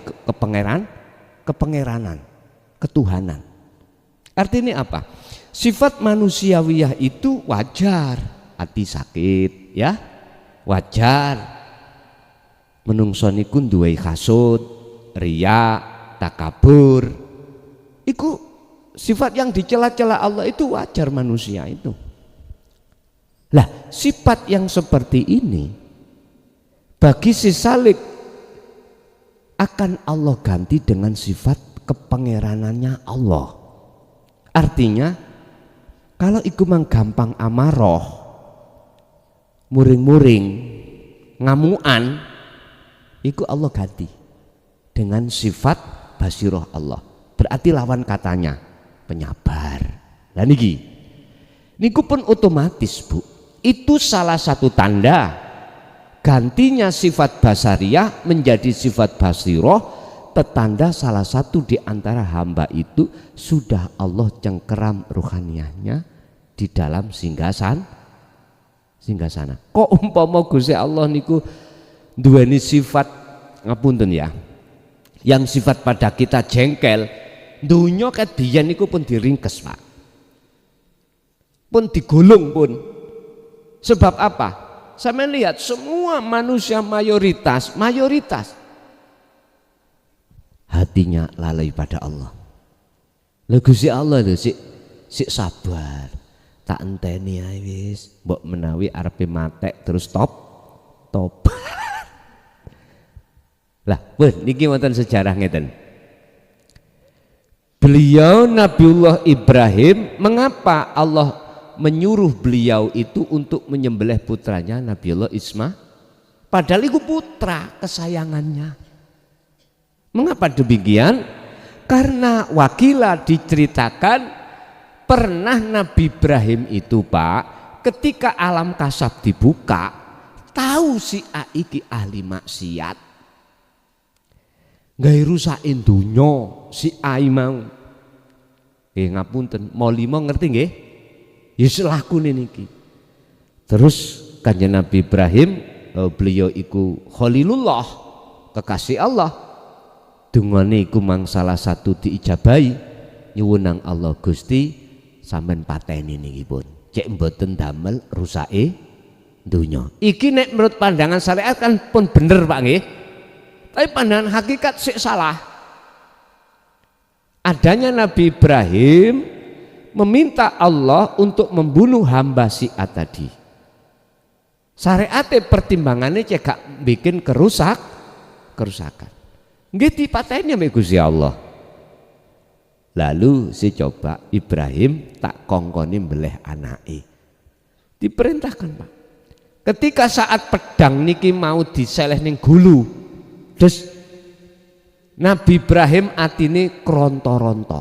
kepengeranan, ketuhanan. Artinya apa? Sifat manusiawiyah itu wajar, hati sakit ya, wajar. Menungso niku duwe hasud, riya, takabur. Iku sifat yang dicela-cela Allah itu wajar manusia itu. Lah, sifat yang seperti ini bagi si salik akan Allah ganti dengan sifat kepengeranannya Allah. Artinya kalau iku mang gampang amaroh, muring-muring, ngamuan, iku Allah ganti dengan sifat basiroh Allah. Berarti lawan katanya penyabar. Lah niki niku pun otomatis Bu. Itu salah satu tanda gantinya sifat basariah menjadi sifat basiroh, petanda salah satu di antara hamba itu sudah Allah cengkeram ruhaniyahnya di dalam singgasana. Kok umpama Gusti Allah niku duweni sifat ngapunten ya, yang sifat pada kita jengkel, dunya ket biyen niku pun diringkes Pak, pun digulung pun. Sebab apa? Saya melihat semua manusia mayoritas hatinya lalai pada Allah. Lha Gusti Allah lho sik sabar. Tak enteni ae wis, mbok menawi arepe matek terus top. Lah, pun niki wonten sejarah ngeten. Beliau Nabiullah Ibrahim, mengapa Allah menyuruh beliau itu untuk menyembelih putranya Nabiullah Ismail? Padahal itu putra kesayangannya. Mengapa demikian? Karena wakilah diceritakan pernah Nabi Ibrahim itu Pak, ketika alam kasab dibuka, tahu si iki ahli maksiat, gak rusakin dunyo si ai mau. Ngapunten, mau limo ngerti nggih? Ya selakune niki. Terus kanjeng Nabi Ibrahim, beliau iku Khalilullah, kekasih Allah. Dungane iku mang salah satu diijabahi, nyuwun Allah Gusti sampean pateni niki pun. Cek mboten damel rusake dunya. Iki nek menurut pandangan syariat kan pun bener Pak nggih. Tapi pandangan hakikat sik salah. Adanya Nabi Ibrahim meminta Allah untuk membunuh hamba Syiah tadi. Syariate pertimbangannya cekak bikin kerusakan. Nggih dipateni mek Gusti Allah. Lalu si coba Ibrahim tak kongkoni mbeleh anake. Diperintahkan Pak. Ketika saat pedang niki mau diseleh ning gulu, terus Nabi Ibrahim atine kronto-ronto.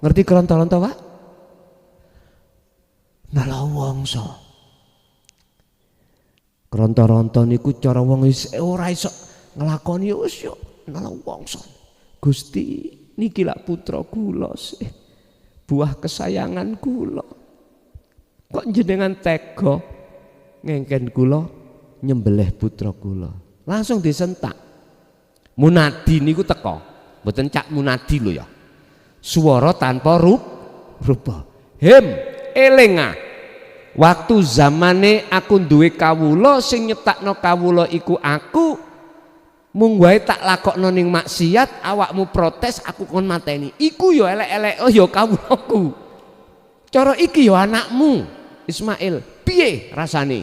Ngerti kronto-ronto Pak? Nalawangsa. Kronto-ronto niku cara wong ora iso nglakoni wis yo nalawangsa. Gusti niki lak putra kula sih. Buah kesayangan kula. Kok jenengan tega ngengken kula nyembelih putra kula. Langsung disentak. Munadi niku teko. Mboten cak munadi lho ya. Swara tanpa rupa. Elinga, waktu zamane aku duwe kawula, sing nyetakno kawula iku aku, Mung wae tak lakokno ning maksiat awakmu protes aku kon mateni. Iku yo elek-elek yo kawulaku. Cara iki yo anakmu Ismail. Piye rasane?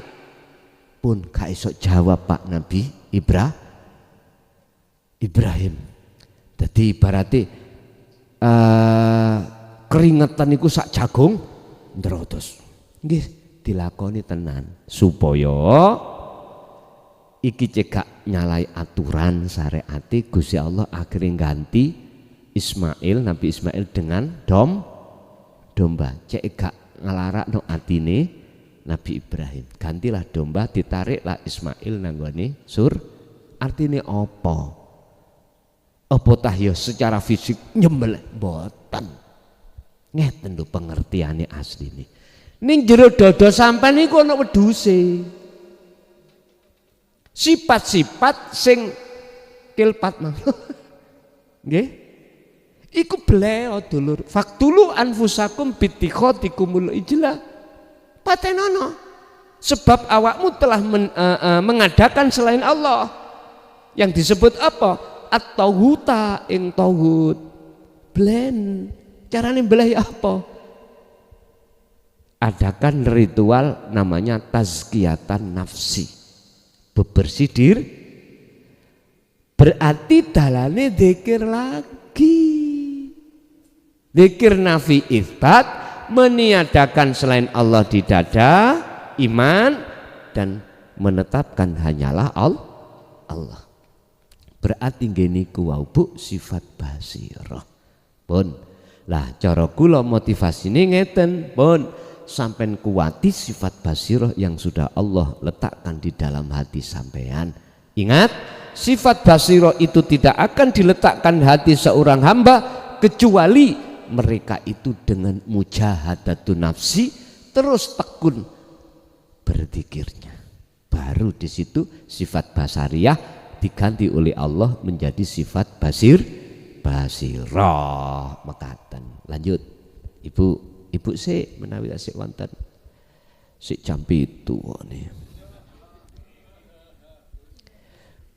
Pun gak iso jawab Pak Nabi Ibrahim. Dadi ibarate keringetan iku sak jagung ndrotos. Nggih dilakoni tenan supaya iki cekak nyalai aturan syariati. Gusti Allah akhirnya ganti Nabi Ismail dengan domba. Cek gak ngelarak no atine Nabi Ibrahim. Gantilah domba, ditariklah Ismail nanggone artine apa? Apa tah ya secara fisik nyembelih mboten. Ngeten lho pengertiane asline. Ning jero dada sampean niku ana wedhuse. Sifat-sifat sing kilpat mah. Nggih. Iku bleo dulur. Faktulu anfusakum bittikhatikumul ijlah. Patenono. Sebab awakmu telah mengadakan selain Allah. Yang disebut apa? At-taghuta ing taghut. Blen. Carane mbelah apa? Adakan ritual namanya tazkiyatan nafsi. Bebersih diri. Berarti dalane zikir lagi. Zikir nafi isbat, meniadakan selain Allah di dada, iman, dan menetapkan hanyalah Allah. Berarti ngene ku wau Bu sifat basirah. Pun lah cara kula motivasine ngeten, pun sampai kuati sifat basirah yang sudah Allah letakkan di dalam hati sampean. Ingat, sifat basirah itu tidak akan diletakkan hati seorang hamba kecuali mereka itu dengan mujahadatun nafsi terus tekun berzikirnya. Baru di situ sifat basariyah diganti oleh Allah menjadi sifat basirah. Mekaten. Lanjut. Ibu sik menawi sik wonten sik jam 7 nih.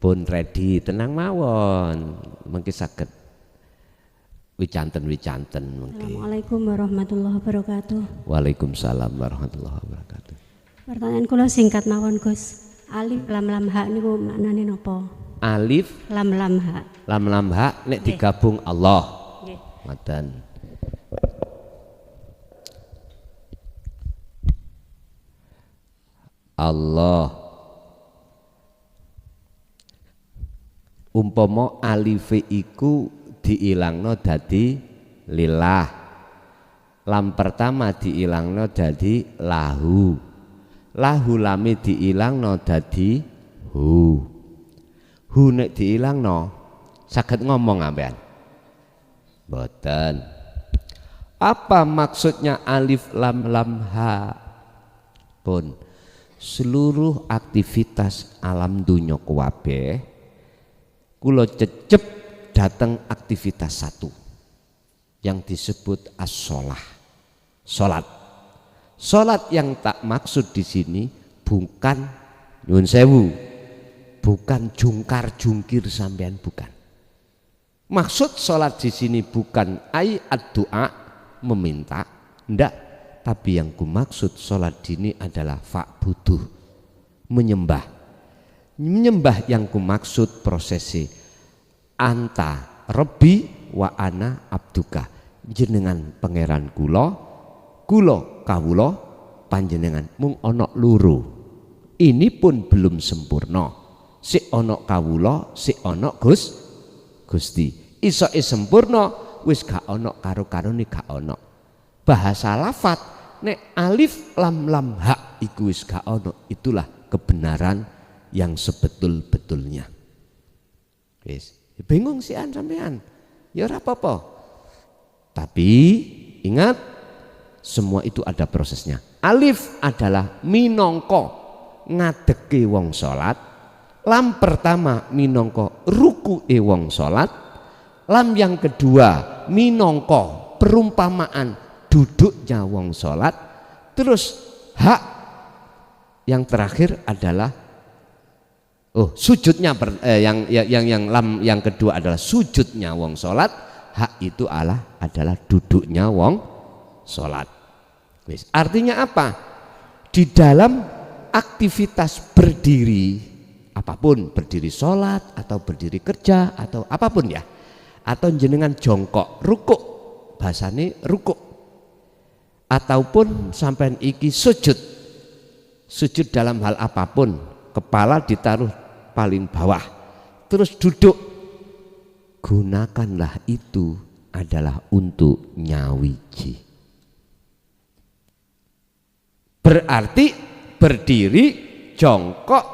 Pun ready tenang mawon mengki saged wicanten mengki. Assalamualaikum warahmatullahi wabarakatuh. Waalaikumsalam warahmatullahi wabarakatuh. Pertanyaan kula singkat mawon Gus. Alif lam lam ha niku maknane napa? Alif lam lam ha. Lam lam ha nek digabung Allah. Nggih. Ngoten. Allah. Umpama alife iku diilangno dadi lillah. Lam pertama diilangno dadi lahu. Lahu lame diilangno dadi hu. Hu nek diilangno saged ngomong ampean. Mboten. Apa maksudnya alif lam lam ha? Pun seluruh aktivitas alam dunya kabeh kula cecep datang aktivitas satu yang disebut as-shalah. Salat yang tak maksud di sini bukan nyuwun sewu, bukan jungkar-jungkir sampean, bukan. Maksud salat di sini bukan ad-doa meminta, ndak, tapi yang kumaksud salat ini adalah fa'buduh, menyembah. Menyembah yang kumaksud prosesi anta rabbi wa ana abduka, jenengan pangeran kula kawula panjenengan mung ana loro. Ini pun belum sempurna. Sik ana kawula, sik ana Gusti. Isoke sempurna wis gak ana karo-karone gak ana. Bahasa lafat nek alif lam lam ha iku wis gak ana, itulah kebenaran yang sebetul-betulnya. Wis, bingung sih sampean. Ya ora apa-apa. Tapi ingat semua itu ada prosesnya. Alif adalah minangka ngadeke wong salat. Lam pertama minangka rukuke wong salat. Lam yang kedua minangka perumpamaan duduknya wong salat. Terus hak yang terakhir adalah Oh, sujudnya yang kedua adalah sujudnya wong salat, hak itu adalah duduknya wong salat. Wis, artinya apa? Di dalam aktivitas berdiri apapun, berdiri salat atau berdiri kerja atau apapun ya, atau jenengan jongkok, rukuk, bahasane rukuk, ataupun sampean iki sujud dalam hal apapun, kepala ditaruh paling bawah terus duduk, gunakanlah itu adalah untuk nyawiji. Berarti berdiri, jongkok,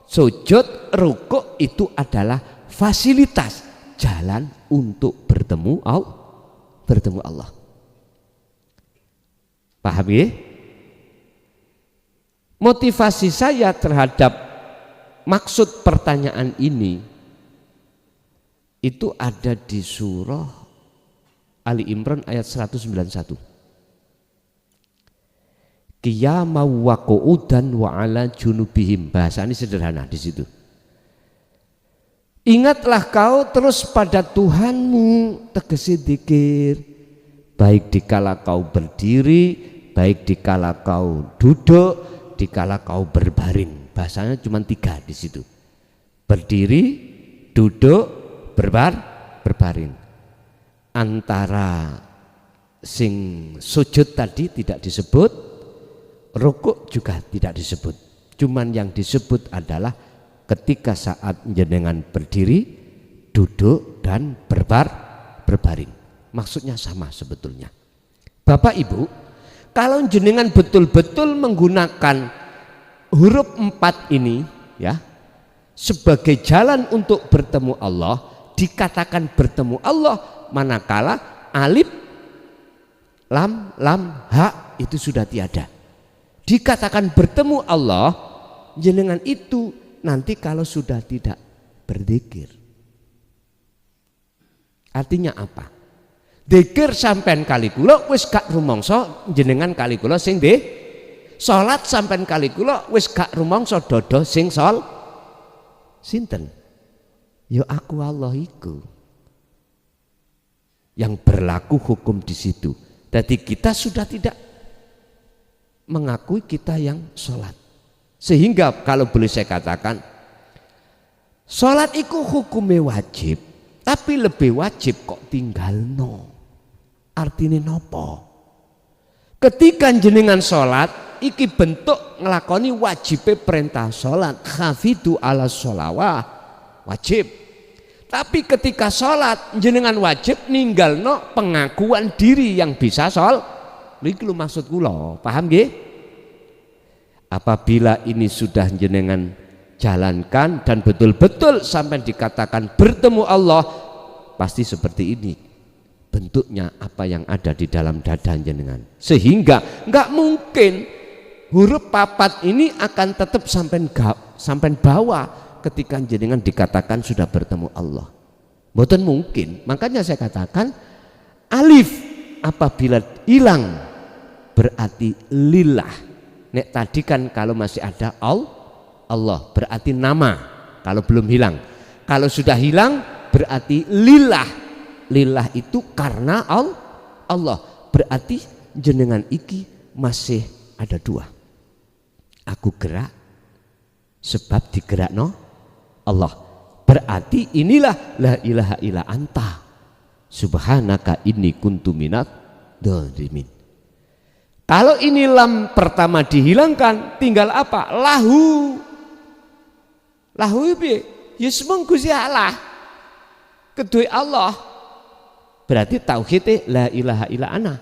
sujud, rukuk itu adalah fasilitas jalan untuk bertemu Allah. Paham ya? Motivasi saya terhadap maksud pertanyaan ini itu ada di surah Ali Imran ayat 191. Qiyamau wa qu'udan wa ala junubihim. Bahasa ini sederhana di situ. Ingatlah kau terus pada Tuhanmu, tegesi dzikir, baik dikala kau berdiri, baik dikala kau duduk, dikala kau berbaring. Bahasanya cuma 3 di situ. Berdiri, duduk, berbaring. Antara sing sujud tadi tidak disebut, rukuk juga tidak disebut. Cuman yang disebut adalah ketika saat jenengan berdiri, duduk dan berbaring. Maksudnya sama sebetulnya. Bapak Ibu, kalau jenengan betul-betul menggunakan huruf 4 ini ya sebagai jalan untuk bertemu Allah, dikatakan bertemu Allah manakala alif, lam, ha itu sudah tiada. Dikatakan bertemu Allah jenengan itu nanti kalau sudah tidak berzikir. Artinya apa? Dzikir sampean kali kula wis gak rumangsa jenengan kali kula sing nggih. Salat sampean kali kula wis gak rumangsa dodo sing sinten? Ya aku Allah iku. Yang berlaku hukum di situ. Jadi kita sudah tidak mengakui kita yang sholat. Sehingga kalau boleh saya katakan, sholat itu hukumnya wajib, tapi lebih wajib kok tinggal no. Artinya nopo? Ketika jenengan sholat, iki bentuk ngelakoni wajibnya perintah sholat. Hafidu ala sholawah, wajib. Tapi ketika sholat jenengan wajib ninggal no pengakuan diri yang bisa Iki lu maksud kula, paham nggih? Apabila ini sudah jenengan jalankan dan betul-betul sampai dikatakan bertemu Allah, pasti seperti ini bentuknya apa yang ada di dalam dada jenengan. Sehingga nggak mungkin huruf papat ini akan tetap sampai bawah ketika jenengan dikatakan sudah bertemu Allah. Mboten mungkin. Makanya saya katakan alif apabila hilang berarti lillah. Nek tadi kan kalau masih ada Allah berarti nama kalau belum hilang. Kalau sudah hilang berarti lillah. Lillah itu karena Allah. Berarti jenengan iki masih ada 2. Aku gerak sebab digerakno Allah. Berarti inilah la ilaha illa anta subhanaka inni kuntu minadz dzalimin. Kalau ini lam pertama dihilangkan, tinggal apa? Lahu piye? Ya semung Gusti Allah. Kedue Allah. Berarti tauhid la ilaha illa ana.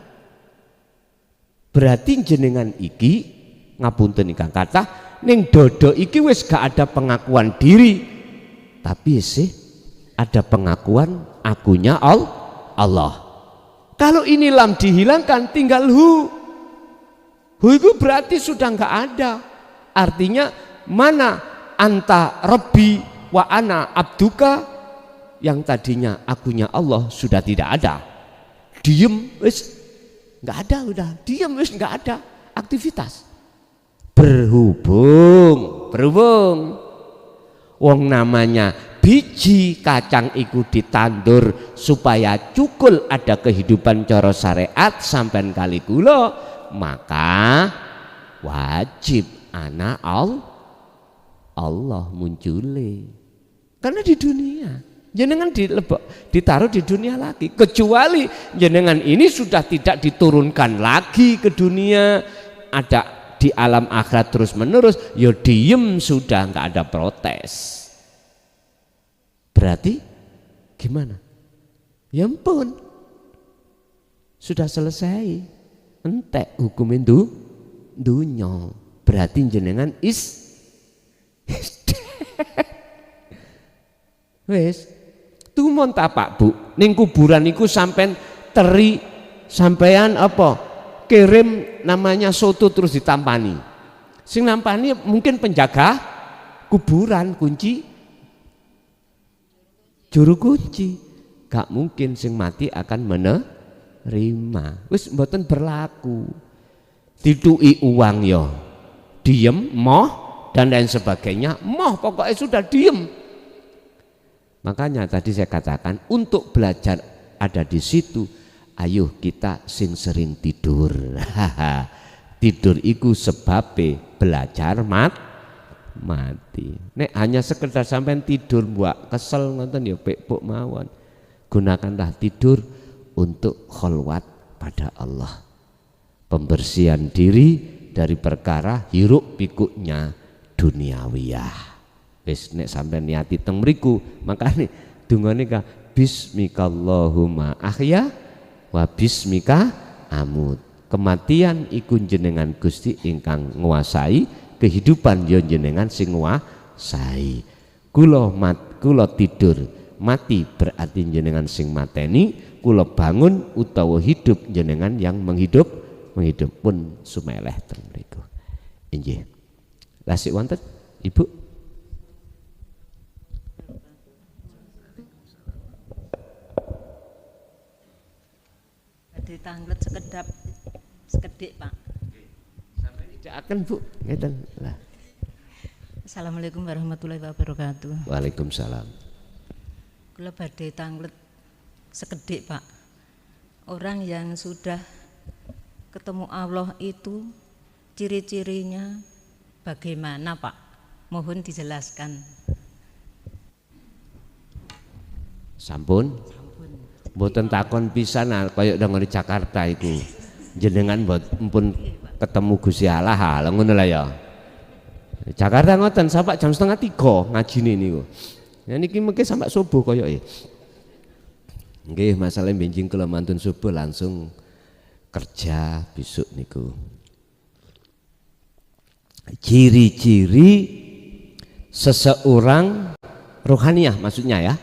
Berarti jenengan iki ngapunten ingkang kathah ning dodo iki wis gak ada pengakuan diri. Tapi sih ada pengakuan akunya Allah. Kalau ini lam dihilangkan tinggal hu. Hu itu berarti sudah enggak ada. Artinya mana anta rabbi wa ana abduka, yang tadinya akunya Allah sudah tidak ada. Diem wis enggak ada, udah diem wis enggak ada aktivitas. Berhubung Wong namanya biji kacang iku ditandur supaya cukul ada kehidupan cara syariat sampean kali kula, maka wajib anak Allah muncule. Karena di dunia jenengan ditaruh di dunia lagi, kecuali jenengan ini sudah tidak diturunkan lagi ke dunia, ada di alam akhirat terus menerus, ya diem sudah, nggak ada protes. Berarti gimana? Ya ampun, sudah selesai, entek hukum itu dunya. Berarti jenengan wes tumon ta Pak Bu ning kuburan iku sampean teri sampean apa kirim namanya soto terus ditampani, sing nampani mungkin penjaga kuburan, kunci juru kunci, gak mungkin sing mati akan menerima, wis mboten berlaku. Dituki uang yo diem moh dan lain sebagainya, moh pokoknya sudah diem. Makanya tadi saya katakan untuk belajar ada di situ. Ayo kita sing sering tidur. Tidur iku sebabe belajar mati. Nek hanya sekedar sampai tidur buat kesel ngoten ya pek mawon. Gunakanlah tidur untuk kholwat pada Allah. Pembersihan diri dari perkara hiruk pikuknya duniawiyah. Wis nek sampai niati teng mriku, makane dungane ka bismikallahumma ahya wa bismika amut. Kematian iku jenengan Gusti ingkang nguasai, kehidupan yo jenengan sing nguasai. Kula tidur mati berarti jenengan sing mateni, kula bangun utawa hidup jenengan yang menghidup pun sumeleh teng mriku. Inggih. Lasik wonten Ibu? Ditanglet sekedik Pak. Sampai tidak akan Bu, ngeten lah. Assalamualaikum warahmatullahi wabarakatuh. Waalaikumsalam. Kula badhe tanglet sekedik Pak. Orang yang sudah ketemu Allah itu ciri-cirinya bagaimana Pak? Mohon dijelaskan. Sampun. Mboten takon pisan kaya nang di Jakarta iku. Jenengan pun ketemu Gusti Allah, lha ngono lah ya. Jakarta ngoten sampai jam 2:30 ngajine niku. Ya niki mengke sampai subuh koyoke. Nggih, masalah benjing kula mantun subuh langsung kerja besok niku. Ciri-ciri seseorang rohaniah maksudnya ya.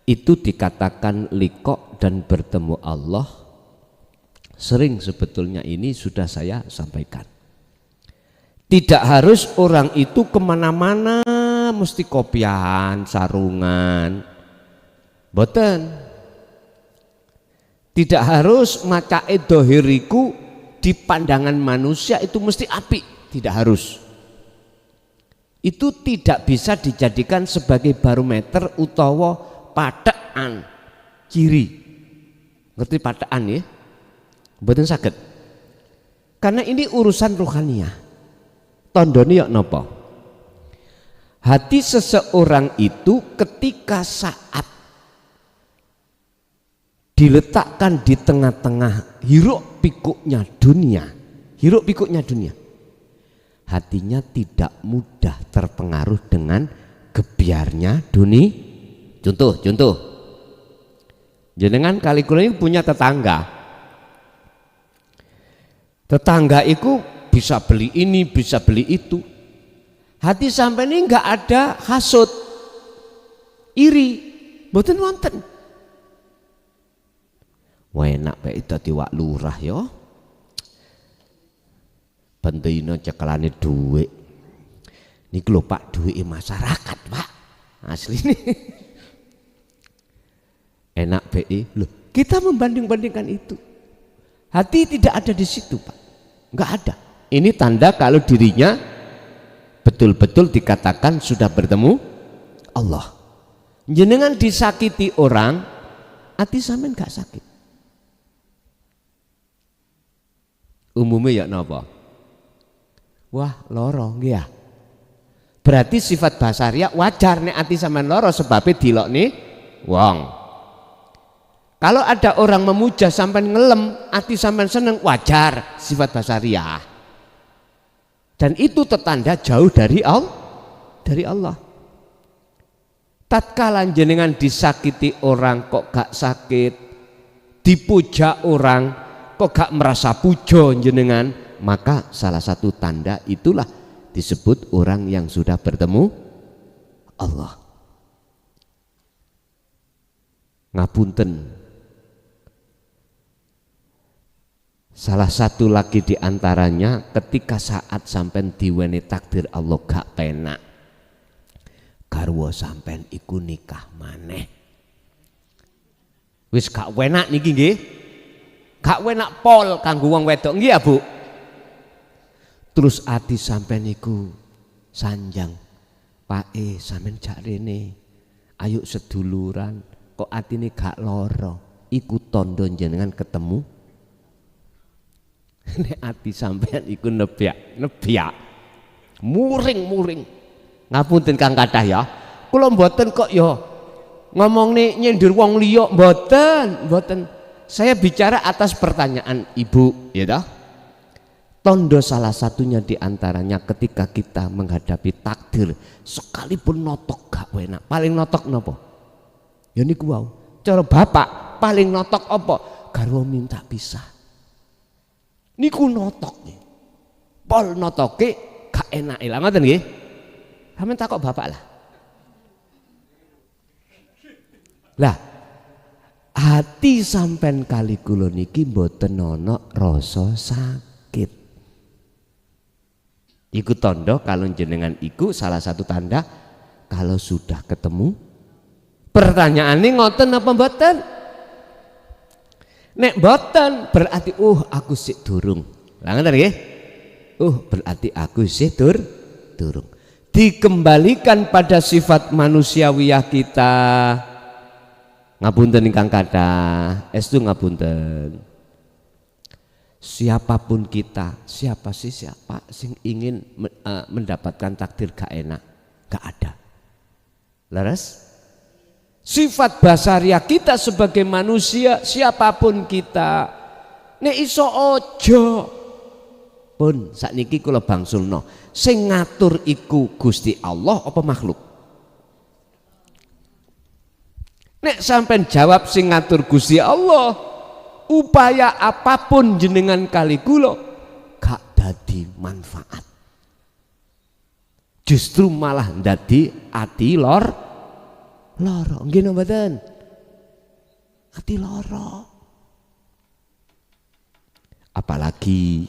Itu dikatakan liqo dan bertemu Allah. Sering sebetulnya ini sudah saya sampaikan. Tidak harus orang itu kemana-mana mesti kopiahan, sarungan, boten. Tidak harus macae dohiriku di pandangan manusia itu mesti apik, tidak harus. Itu tidak bisa dijadikan sebagai barometer utawa patekan ciri. Ngerti patekan ya? Mboten saged. Karena ini urusan rohaniah. Tandane ya napa? Hati seseorang itu ketika saat diletakkan di tengah-tengah hiruk pikuknya dunia, hatinya tidak mudah terpengaruh dengan gebyarnya dunia. Contoh, jenengan kali kula ini punya tetangga itu bisa beli ini, bisa beli itu. Hati sampai ini nggak ada hasud, iri, mboten wonten. Wah enak bae dadi wak lurah ya. Bendina cekelane dhuwit. Niku lho Pak, duwike masyarakat, Pak. Asli nih. Enak BI, loh kita membanding-bandingkan itu. Hati tidak ada di situ Pak, nggak ada. Ini tanda kalau dirinya betul-betul dikatakan sudah bertemu Allah. Jenengan disakiti orang, hati sampean gak sakit. Umumnya ya napa? Wah, loro nggih ya. Berarti sifat basaria wajar nek hati sampean loro sebabnya dilokne wong. Kalau ada orang memuja sampean ngelem, hati sampean seneng, wajar sifat basaria. Dan itu tertanda jauh dari Allah. Tatkala jenengan disakiti orang kok gak sakit, dipuja orang kok gak merasa pujo jenengan, maka salah satu tanda itulah disebut orang yang sudah bertemu Allah. Ngapunten, salah satu lagi diantaranya ketika saat sampean diweni takdir Allah gak penak, garwa sampean iku nikah maneh. Wis gak wenak niki nggih. Gak wenak pol kanggo wong wedok nggih ya, Bu. Terus ati sampean iku sanjang. Pak sampean jak rene. Ayo seduluran, kok atine gak loro. Iku tondo jenengan ketemu. Nek ati sampean iku nebyak. Muring. Ngapunten Kang kathah ya. Kula mboten kok ya ngomongne nyindir wong liya, mboten. Saya bicara atas pertanyaan Ibu, ya toh. Tondo salah satunya diantaranya ketika kita menghadapi takdir sekalipun notok gak enak. Paling notok nopo? Ya niku wau. Cara bapak paling notok apa? Garwa minta pisah. Niku notok nih. Pol notoke gak enak. Lah ngoten nggih. Sampeyan takok bapak lah. Lah hati sampean kali kula niki mboten ana rasa sakit. Iku tondo kalau jenengan iku salah satu tanda kalau sudah ketemu. Pertanyaannya ngoten apa mboten? Nek mboten berarti aku sik durung. Lah ngoten nggih? Berarti aku sik durung. Dikembalikan pada sifat manusiawiyah kita. Ngapunten ingkang kathah, estu ngapunten. Siapapun kita, siapa sing ingin mendapatkan takdir gak enak? Gak ada. Leres? Sifat basaria kita sebagai manusia, siapapun kita, nek iso ojo pun sakniki kula bangsulno, sing ngatur iku Gusti Allah apa makhluk? Nek sampean jawab sing ngatur Gusti Allah, upaya apapun jenengan kali kula gak dadi manfaat. Justru malah dadi ati loro. Nggih napa mboten? Ati loro. Apalagi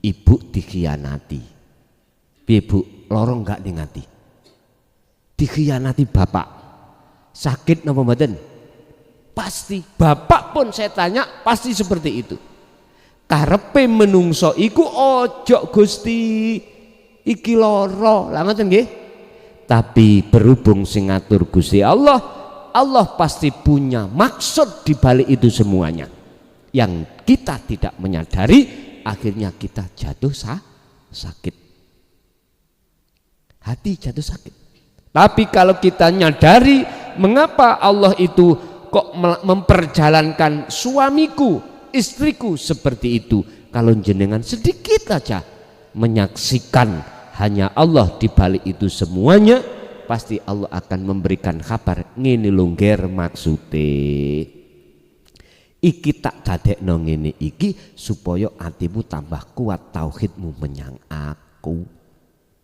ibu dikhianati. Piye Bu, loro enggak ning ati? Dikhianati bapak. Sakit napa mboten? Pasti. Bapak pun saya tanya pasti seperti itu. Karepe menungso iku ojo Gusti iki loro. Lah ngoten nggih? Tapi berhubung sing ngatur Gusti Allah, Allah pasti punya maksud di balik itu semuanya. Yang kita tidak menyadari, akhirnya kita jatuh sakit. Hati jatuh sakit. Tapi kalau kita nyadari mengapa Allah itu kok memperjalankan suamiku, istriku seperti itu, kalau jenengan sedikit aja menyaksikan hanya Allah di balik itu semuanya, pasti Allah akan memberikan kabar ngene lho ngger maksude. Iki tak dadekno ngene iki supaya atimu tambah kuat tauhidmu menyang aku.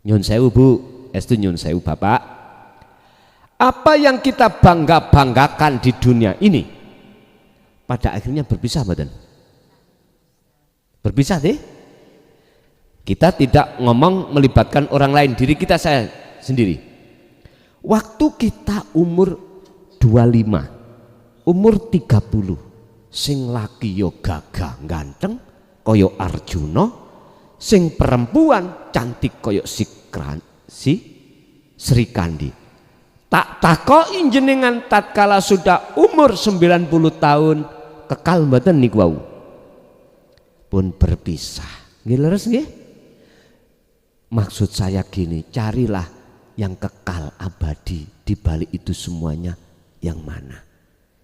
Nyun sewu Bu, estu nyun sewu Bapak. Apa yang kita banggakan di dunia ini pada akhirnya berpisah badan. Berpisah deh. Kita tidak ngomong melibatkan orang lain, diri kita saya sendiri. Waktu kita umur 25, umur 30, sing laki yo gagah ganteng koyo Arjuna, sing perempuan cantik koyo Sri Kandi. Tak takoki jenengan tatkala sudah umur 90 tahun kekal mboten niku wau. Pun berpisah. Nggih leres nggih? Maksud saya gini, carilah yang kekal abadi di balik itu semuanya yang mana.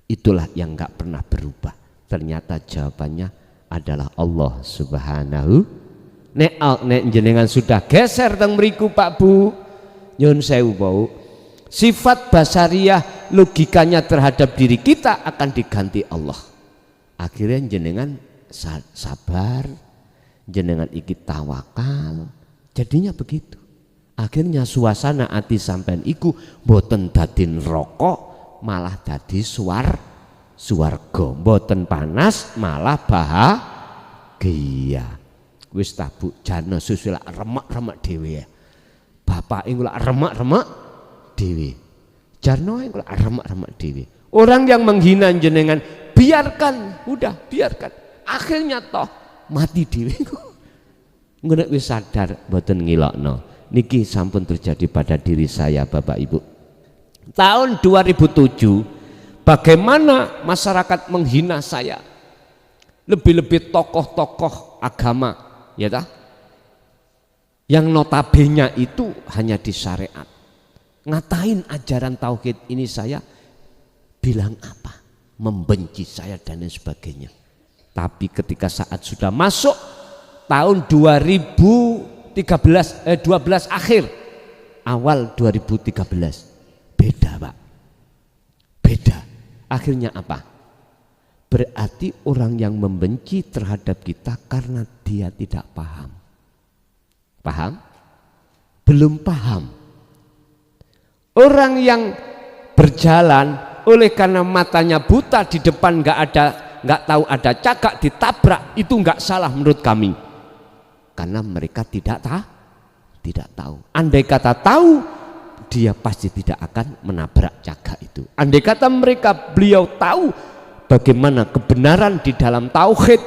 Itulah yang enggak pernah berubah. Ternyata jawabannya adalah Allah Subhanahu. Nek jenengan sudah geser teng mriku Pak Bu, nyun sewu bau. Sifat basariah logikanya terhadap diri kita akan diganti Allah. Akhirnya jenengan sabar, jenengan iki tawakal. Jadinya begitu. Akhirnya suasana ati sampean iku boten dadi rokok, malah dadi swarga. Boten panas, malah bahagia. Wis ta Bu, jane susu lak remek-remek dhewe ya. Bapak iku lak remek-remek dhewe. Jarno iku lak remek-remek dhewe. Orang yang menghina jenengan biarkan, udah biarkan. Akhirnya toh mati dhewe. Nek wis sadar mboten ngilokno. Niki sampun terjadi pada diri saya Bapak Ibu. Tahun 2007 bagaimana masyarakat menghina saya. Lebih-lebih tokoh-tokoh agama, ya ta? Yang notabene itu hanya di syariat. Ngatain ajaran tauhid ini saya bilang apa? Membenci saya dan lain sebagainya. Tapi ketika saat sudah masuk tahun 12 akhir awal 2013 beda Pak, beda. Akhirnya apa? Berarti orang yang membenci terhadap kita karena dia tidak paham. Paham? Belum paham. Orang yang berjalan oleh karena matanya buta di depan nggak tahu ada cagak ditabrak, itu nggak salah menurut kami. Karena mereka tidak tahu. Andai kata tahu, dia pasti tidak akan menabrak cagak itu. Andai kata beliau tahu bagaimana kebenaran di dalam tauhid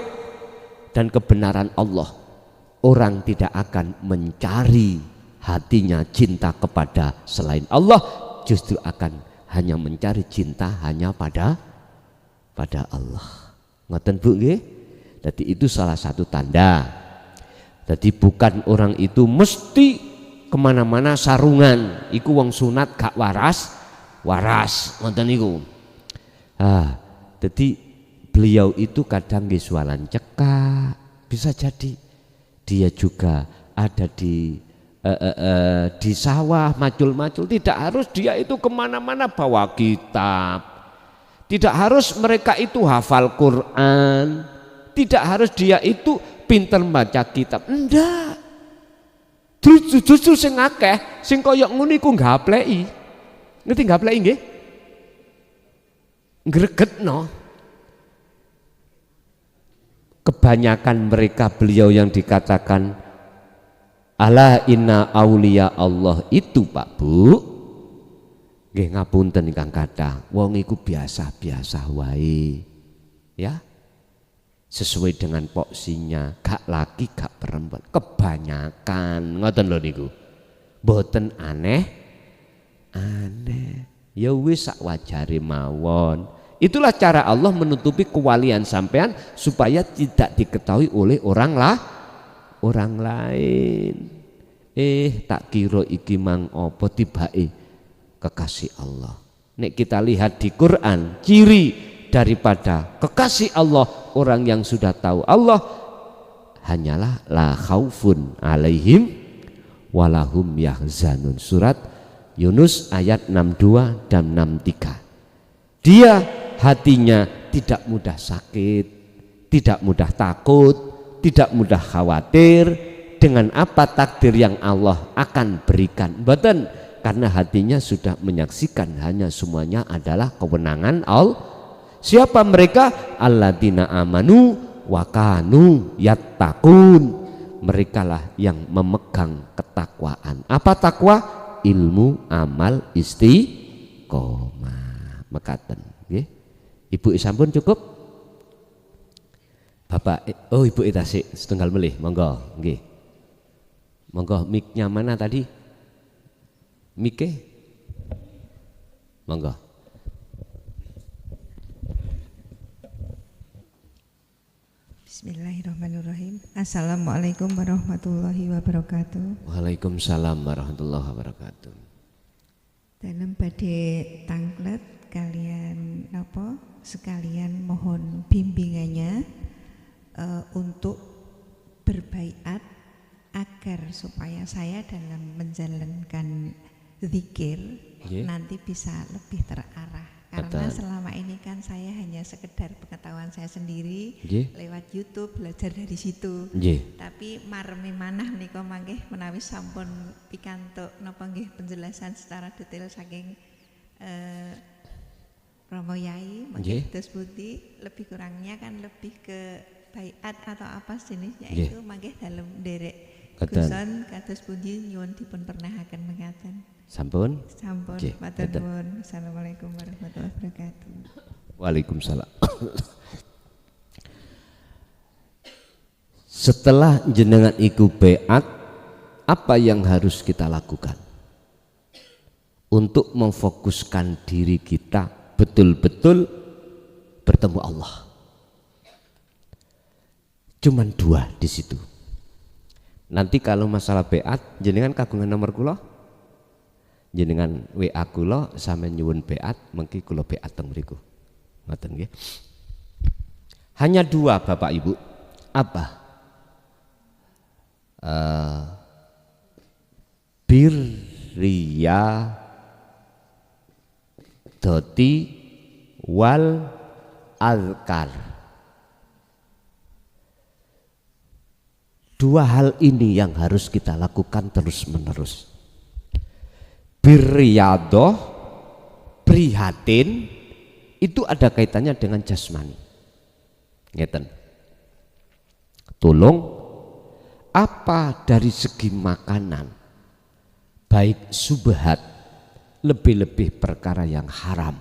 dan kebenaran Allah, orang tidak akan mencari hatinya cinta kepada selain Allah, justru akan hanya mencari cinta hanya pada Allah. Ngoten Bu nggih? Jadi itu salah satu tanda. Jadi bukan orang itu mesti kemana-mana sarungan, iku wong sunat gak waras, ngoten niku. Jadi beliau itu kadang nggih jualan cekak, bisa jadi dia juga ada di sawah macul-macul. Tidak harus dia itu kemana-mana bawa kitab, tidak harus mereka itu hafal Quran, tidak harus dia itu pinter baca kitab. Enggak. Justru sing akeh sing kaya ngono iku nggapleki. Ngerti nggapleki nggih? Ngregetno. Kebanyakan mereka beliau yang dikatakan ala inna auliya Allah itu Pak Bu. Nggih ngapunten ingkang kathah. Wong iku biasa-biasa wae. Ya. Sesuai dengan poksinya, gak laki gak perempuan, kebanyakan ngoten lho niku. Mboten aneh. Ya wis sak wajare mawon. Itulah cara Allah menutupi kewalian sampean supaya tidak diketahui oleh orang lain. Tak kira iki mang apa tibake kekasih Allah. Nek kita lihat di Quran, ciri daripada kekasih Allah, orang yang sudah tahu Allah hanyalah la khaufun alaihim walahum yahzanun. Surat Yunus ayat 62 dan 63. Dia hatinya tidak mudah sakit, tidak mudah takut, tidak mudah khawatir dengan apa takdir yang Allah akan berikan. Mboten, karena hatinya sudah menyaksikan hanya semuanya adalah kewenangan Allah. Siapa mereka? Alladzina amanu wa kanu yattaqun. Merekalah yang memegang ketakwaan. Apa takwa? Ilmu, amal, istiqomah. Mekaten nggih. Ibu sampun cukup? Bapak Ibu tasik setunggal melih, monggo nggih. Monggo mic-nya mana tadi? Mike, monggo. Bismillahirrahmanirrahim. Assalamualaikum warahmatullahi wabarakatuh. Waalaikumsalam warahmatullahi wabarakatuh. Dalam badhe tanglet kalian apa sekalian mohon bimbingannya untuk berbaiat agar supaya saya dalam menjalankan zikir nanti bisa lebih terarah. Karena selama ini kan saya hanya sekedar pengetahuan saya sendiri lewat YouTube, belajar dari situ. Tapi marmi manah menika mangke menawi sampun pikantuk napa nggih penjelasan secara detail saking Romo Yai mangke dos pundi lebih kurangnya kan lebih ke baiat atau apa jenisnya itu mangke dalem derek Guson kados pundi nyuwun dipun pernahaken mekaten. Sampun? Sampun, matur nuwun. Assalamualaikum warahmatullahi wabarakatuh. Waalaikumsalam. Setelah jenengan iku beat, apa yang harus kita lakukan untuk memfokuskan diri kita betul-betul bertemu Allah? Cuman dua di situ. Nanti kalau masalah beat, jenengan kagungan nomor kula? Jenengan WA kula sampeyan nyuwun beat mengki kula beat teng mriku. Ngoten nggih. Hanya dua Bapak Ibu. Apa? Birriya doti wal azkar. Dua hal ini yang harus kita lakukan terus-menerus. Birriyadoh, prihatin, itu ada kaitannya dengan jasmani. Ngeten. Tolong, apa dari segi makanan, baik subhat, lebih-lebih perkara yang haram,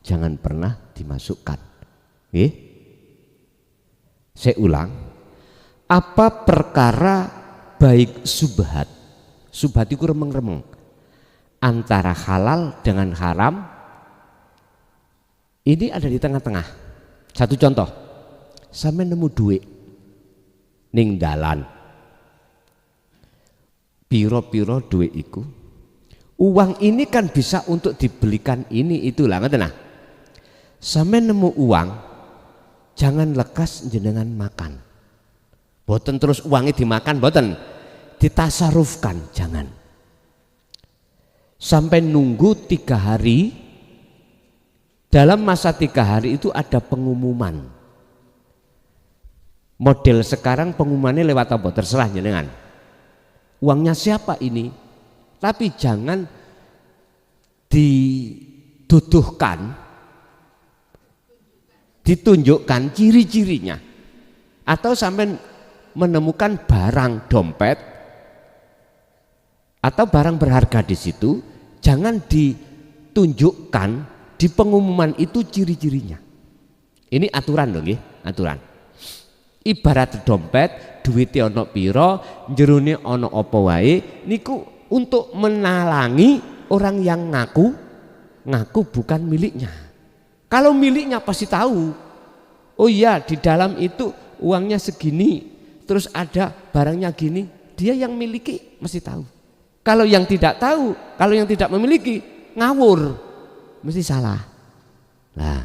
jangan pernah dimasukkan. Saya ulang, apa perkara baik subhat, subhat itu remeng-remeng, antara halal dengan haram, ini ada di tengah-tengah. Satu contoh, sampai nemu duit ning dalan, piro-piro duit iku, uang ini kan bisa untuk dibelikan ini itulah, ngerti nah. Sampai nemu uang, jangan lekas jenengan makan. Boten terus uangnya dimakan, boten ditasarufkan, jangan. Sampai nunggu 3 hari. Dalam masa 3 hari itu ada pengumuman. Model sekarang pengumumannya lewat apa? Terserah jenengan. Uangnya siapa ini? Tapi jangan dituduhkan, ditunjukkan ciri-cirinya. Atau sampai menemukan barang dompet atau barang berharga di situ, jangan ditunjukkan di pengumuman itu ciri-cirinya. Ini aturan loh nggih, aturan. Ibarat dompet, duitnya ono piro, jerone ono apa wae, niku untuk menalangi orang yang ngaku bukan miliknya. Kalau miliknya pasti tahu. Oh iya, di dalam itu uangnya segini, terus ada barangnya gini, dia yang miliki mesti tahu. Kalau yang tidak tahu, kalau yang tidak memiliki, ngawur, mesti salah. Nah,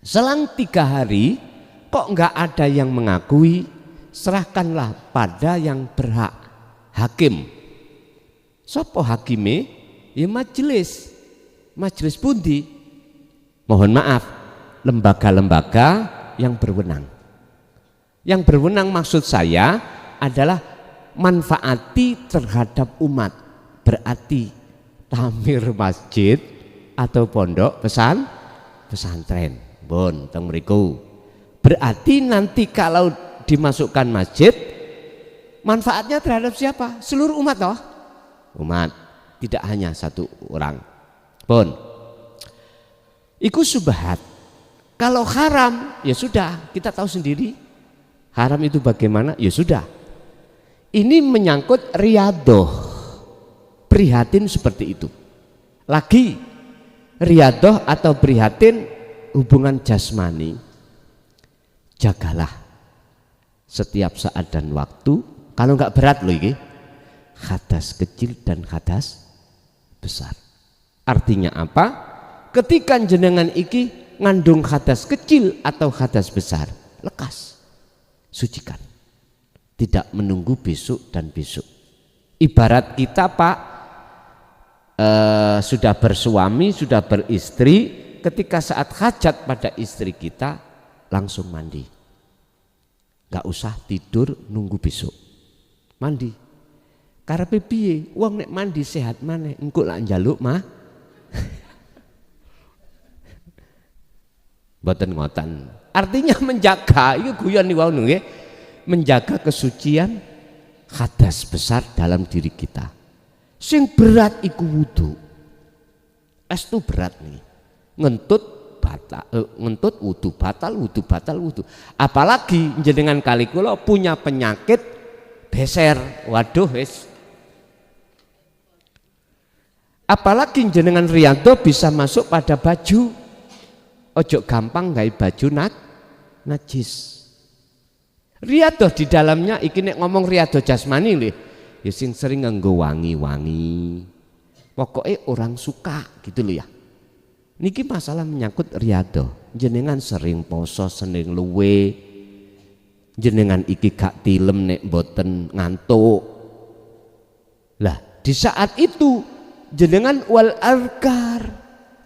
selang 3 hari kok nggak ada yang mengakui, serahkanlah pada yang berhak, hakim. Sopo hakime? Ya majelis pundi. Mohon maaf, lembaga-lembaga yang berwenang. Yang berwenang maksud saya adalah manfaati terhadap umat, berarti tamir masjid atau pondok pesantren, bon teng mriku. Berarti nanti kalau dimasukkan masjid, manfaatnya terhadap siapa? Seluruh umat toh? Umat, tidak hanya satu orang. Bon, iku subhat. Kalau haram, ya sudah, kita tahu sendiri. Haram itu bagaimana? Ya sudah. Ini menyangkut riyadoh. prihatin seperti itu. Lagi riadoh atau prihatin hubungan jasmani, jagalah setiap saat dan waktu. Kalau nggak berat loh ini, hadas kecil dan hadas besar. Artinya apa? Ketika jenengan iki ngandung hadas kecil atau hadas besar, lekas, sucikan. Tidak menunggu besok dan besok. Ibarat kita Pak, sudah bersuami, sudah beristri, ketika saat hajat pada istri kita langsung mandi. Gak usah tidur nunggu besok. Mandi. Karepe piye? Wong nek mandi sehat maneh, engko lak njaluk mah. Mboten ngoten. Artinya menjaga, itu guyon nih wau nggih. Menjaga kesucian hadas besar dalam diri kita. Sing berat iku wudu. Estu berat nih. Ngentut batal, ngentut wudu batal, wudu batal, wudu. Apalagi jenengan kali kula punya penyakit beser. Waduh wis. Apalagi jenengan riyadhah bisa masuk pada baju. Ojo gampang gawe baju najis. Riyadhah di dalamnya iki nek ngomong riyadhah jasmani lho, ya sing sering nganggo wangi-wangi. Pokoknya orang suka gitu loh ya. Niki masalah menyangkut riyadhah. Jenengan sering poso, sering luwe. Jenengan iki gak tilem nek boten ngantuk. Lah, di saat itu jenengan wal arkar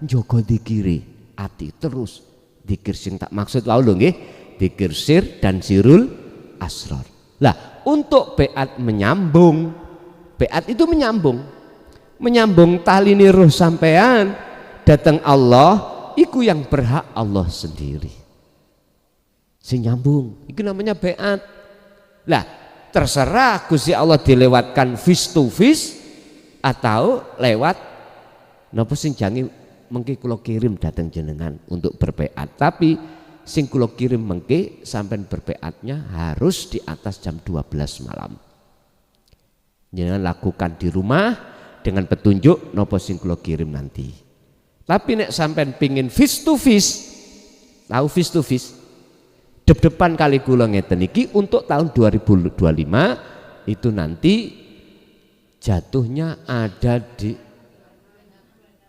njogo dikiri ati terus dikir sing tak maksud wau lho nggih, dikir sir dan sirul asrar. Lah, untuk beat menyambung. Beat itu menyambung tali roh sampean datang Allah, iku yang berhak Allah sendiri. Sing nyambung, itu namanya beat. Lah, terserah Gusti Allah dilewatkan face to face atau lewat napa sing jange mengki kula kirim datang jenengan untuk berbeat. Tapi sing kula kirim mengki sampean berbeatnya harus di atas jam 12 malam. Jenengan lakukan di rumah dengan petunjuk napa sing kula kirim nanti. Tapi nek sampean pingin face to face, tahu face to face, depan kali kula ngeten iki untuk tahun 2025 itu nanti jatuhnya ada di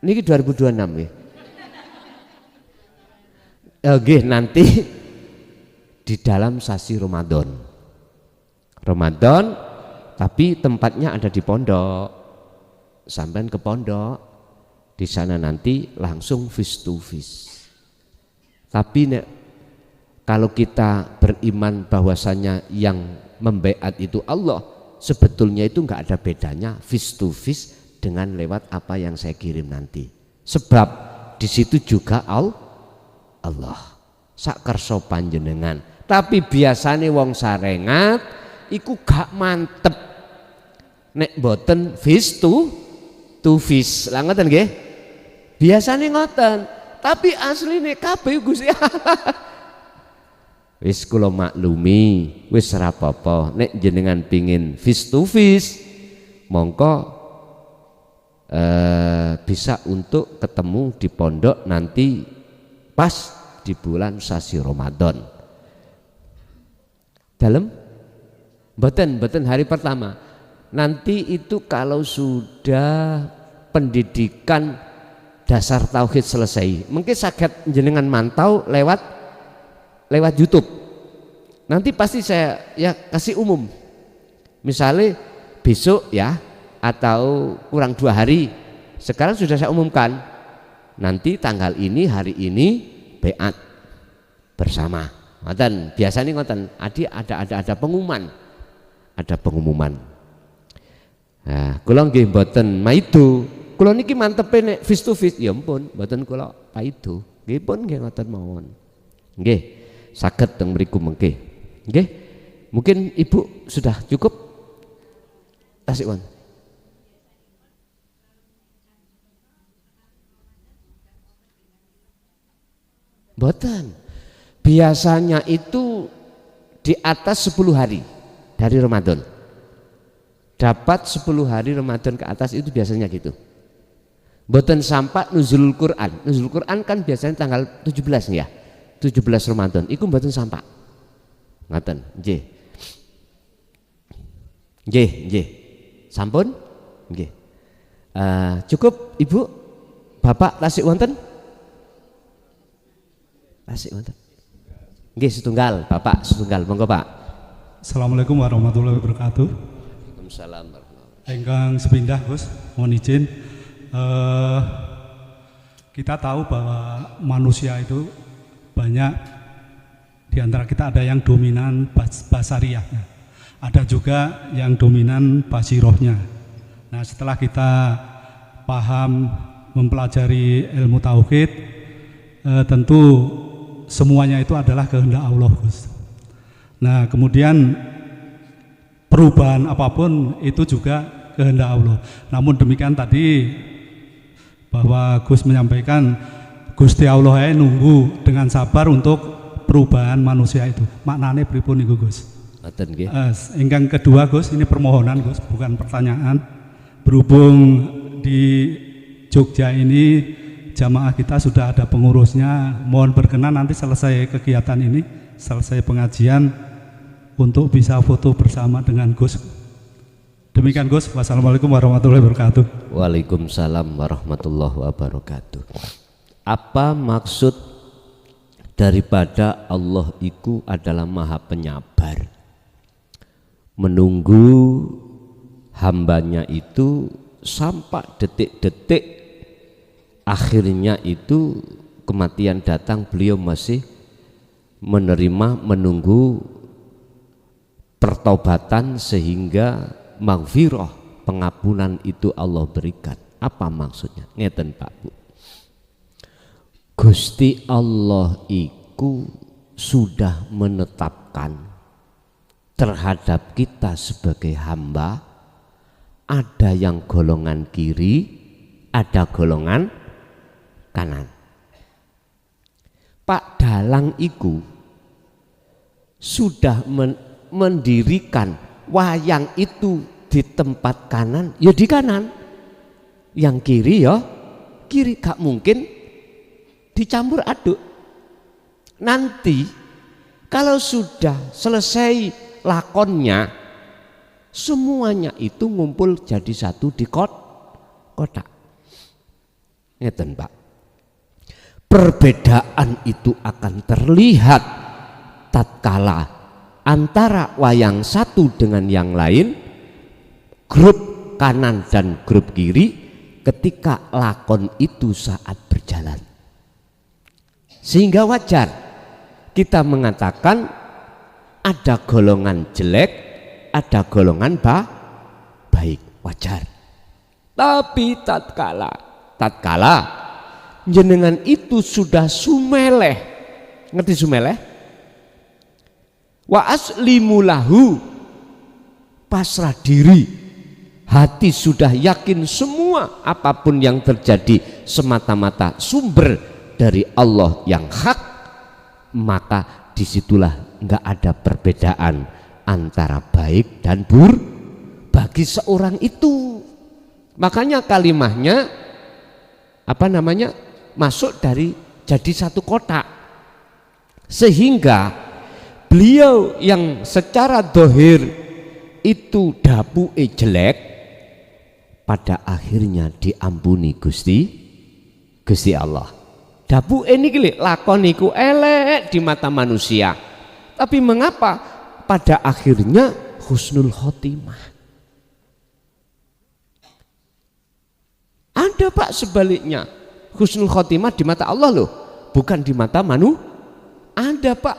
niki 2026 ya. Oke, nanti di dalam sasi Ramadan. Tapi tempatnya ada di pondok. Sampai ke pondok, di sana nanti langsung face to face. Tapi nek kalau kita beriman bahwasanya yang membeat itu Allah, sebetulnya itu enggak ada bedanya face to face dengan lewat apa yang saya kirim nanti. Sebab di situ juga Allah sak kersa panjenengan. Tapi biasanya wong sarengat iku gak mantep nek boten face to face. Lah ngoten nggih? Biasane ngoten. Tapi asline kabeh Gusti Allah. Wis kula maklumi, wis ora apa-apa. Nek jenengan pingin face to face, mongko bisa untuk ketemu di pondok nanti pas di bulan sasi Ramadan. Dalam Mboten hari pertama. Nanti itu kalau sudah pendidikan dasar tauhid selesai, mungkin saged jenengan mantau lewat YouTube. Nanti pasti saya ya kasih umum. Misalnya besok ya atau kurang 2 hari. Sekarang sudah saya umumkan. Nanti tanggal ini hari ini beat bersama. Ngoten, biasanya ngoten. Ada pengumuman. Ada pengumuman. Nah, kula nggih mboten maido. Kula niki mantepe nek face to face ya ampun, mboten kula paido. Nggih pun nggih ngoten mawon. Nggih. Saged teng mriku mengke. Nggih. Mungkin Ibu sudah cukup. Tasik wan. Mboten. Biasanya itu di atas 10 hari dari Ramadan. dapat 10 hari Ramadan ke atas itu biasanya gitu. Mboten sampai nuzulul Quran. Nuzulul Quran kan biasanya tanggal 17 ya. 17 Ramadan. Iku mboten sampai. Ngaten, nggih. Nggih. Sampun? Nggih. Cukup Ibu? Bapak tasik wonten? Tasik wonten. Nggih setunggal, Bapak setunggal. Monggo Pak. Assalamualaikum warahmatullahi wabarakatuh. Waalaikumsalam warahmatullahi wabarakatuh. Engkang sepindah Gus, mohon izin. Kita tahu bahwa manusia itu banyak, di antara kita ada yang dominan basariyahnya, ada juga yang dominan basirohnya. Nah, setelah kita paham mempelajari ilmu tauhid, tentu semuanya itu adalah kehendak Allah, Gus. Nah, kemudian perubahan apapun itu juga kehendak Allah. Namun demikian tadi bahwa Gus menyampaikan Gusti Allah nunggu dengan sabar untuk perubahan manusia itu. Maknanya pripun niku Gus? Ingkang kedua Gus, ini permohonan Gus, bukan pertanyaan. Berhubung di Jogja ini jamaah kita sudah ada pengurusnya, mohon berkenan nanti selesai kegiatan ini, selesai pengajian untuk bisa foto bersama dengan Gus. Demikian Gus, wassalamualaikum warahmatullahi wabarakatuh. Waalaikumsalam warahmatullahi wabarakatuh. Apa maksud daripada Allah itu adalah maha penyabar, menunggu hambanya itu sampai detik-detik akhirnya itu kematian datang, beliau masih menerima, menunggu pertobatan sehingga maghfirah, pengampunan itu Allah berikan. Apa maksudnya? Ngeten Pak Bu, Gusti Allah iku sudah menetapkan terhadap kita sebagai hamba, ada yang golongan kiri, ada golongan kanan. Pak Dalang iku sudah mendirikan wayang itu di tempat kanan, ya di kanan. Yang kiri ya kiri, gak mungkin dicampur aduk. Nanti kalau sudah selesai lakonnya, semuanya itu ngumpul jadi satu di kotak. Ngeten Pak. Perbedaan itu akan terlihat tatkala antara wayang satu dengan yang lain, grup kanan dan grup kiri, ketika lakon itu saat berjalan. Sehingga wajar kita mengatakan ada golongan jelek, ada golongan baik, wajar. Tapi tatkala jenengan itu sudah sumeleh, ngerti sumeleh? Wa aslimu lahu, pasrah diri, hati sudah yakin semua apapun yang terjadi semata-mata sumber dari Allah yang hak, maka disitulah enggak ada perbedaan antara baik dan buruk bagi seorang itu. Makanya kalimahnya apa namanya, masuk dari jadi satu kotak, sehingga beliau yang secara dohir itu dapuke jelek, pada akhirnya diampuni Gusti Allah. Dapuke niki lakon niku elek di mata manusia, tapi mengapa pada akhirnya husnul khotimah? Ada Pak sebaliknya, husnul khotimah di mata Allah loh, bukan di mata Ada Pak,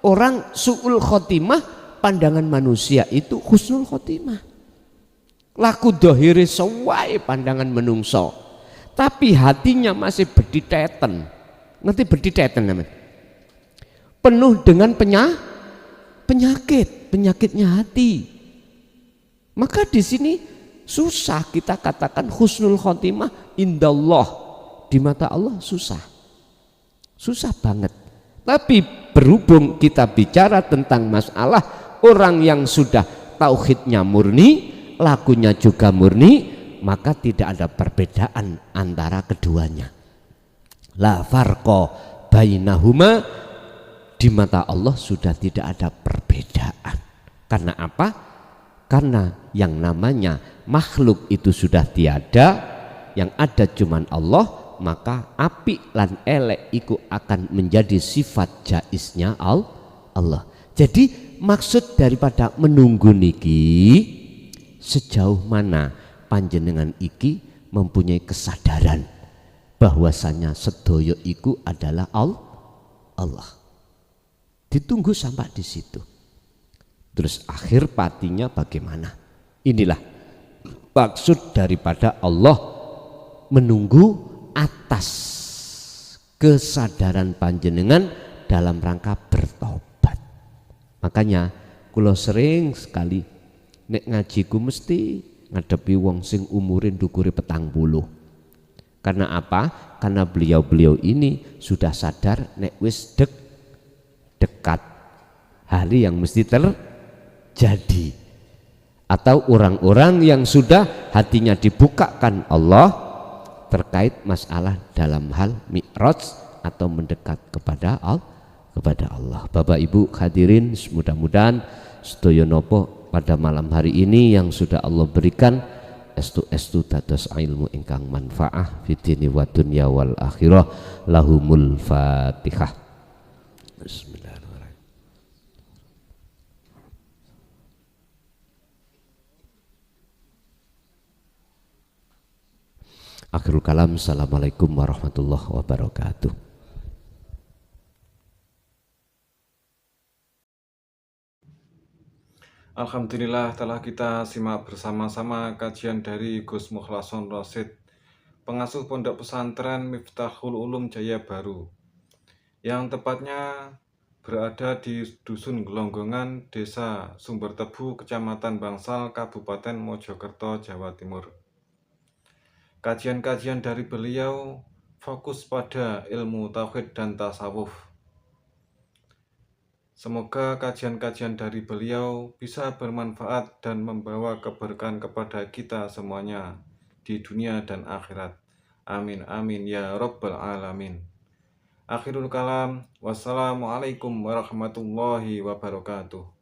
orang su'ul khotimah pandangan manusia itu husnul khotimah, laku dohiri sewai pandangan menungso, tapi hatinya masih berditeten. Ngerti berditeten namanya? Penuh dengan penyakitnya hati. Maka di sini susah kita katakan husnul khotimah indallah, di mata Allah susah banget. Tapi berhubung kita bicara tentang masalah orang yang sudah tauhidnya murni, lakunya juga murni, maka tidak ada perbedaan antara keduanya. La farqa bainahuma, di mata Allah sudah tidak ada perbedaan. Karena apa? Karena yang namanya makhluk itu sudah tiada, yang ada cuman Allah, maka api lan elek iku akan menjadi sifat jaisnya Allah. Jadi maksud daripada menunggu niki, sejauh mana panjenengan iki mempunyai kesadaran bahwasanya sedoyo iku adalah Allah. Ditunggu sampai di situ. Terus akhir patinya bagaimana? Inilah maksud daripada Allah menunggu atas kesadaran panjenengan dalam rangka bertobat. Makanya kula sering sekali nek ngajiku mesti ngadepi wong sing umurin dukure 40. Karena apa? Karena beliau-beliau ini sudah sadar nek wis dekat hari yang mesti terjadi, atau orang-orang yang sudah hatinya dibukakan Allah terkait masalah dalam hal mi'raj atau mendekat kepada Allah. Bapak Ibu hadirin, mudah-mudahan sedaya napa pada malam hari ini yang sudah Allah berikan estu dados ilmu ingkang manfaah fidini wa dunya wal akhirah. Lahumul Fatihah. Bismillahirrahmanirrahim. Akhirul kalam. Assalamualaikum warahmatullahi wabarakatuh. Alhamdulillah, telah kita simak bersama-sama kajian dari Gus Mukhlason Rosid, pengasuh Pondok Pesantren Miftahul Ulum Jaya Baru, yang tepatnya berada di Dusun Gelonggongan, Desa Sumbertebu, Kecamatan Bangsal, Kabupaten Mojokerto, Jawa Timur. Kajian-kajian dari beliau fokus pada ilmu tauhid dan tasawuf. Semoga kajian-kajian dari beliau bisa bermanfaat dan membawa keberkahan kepada kita semuanya di dunia dan akhirat. Amin amin ya rabbal alamin. Akhirul kalam. Wassalamualaikum warahmatullahi wabarakatuh.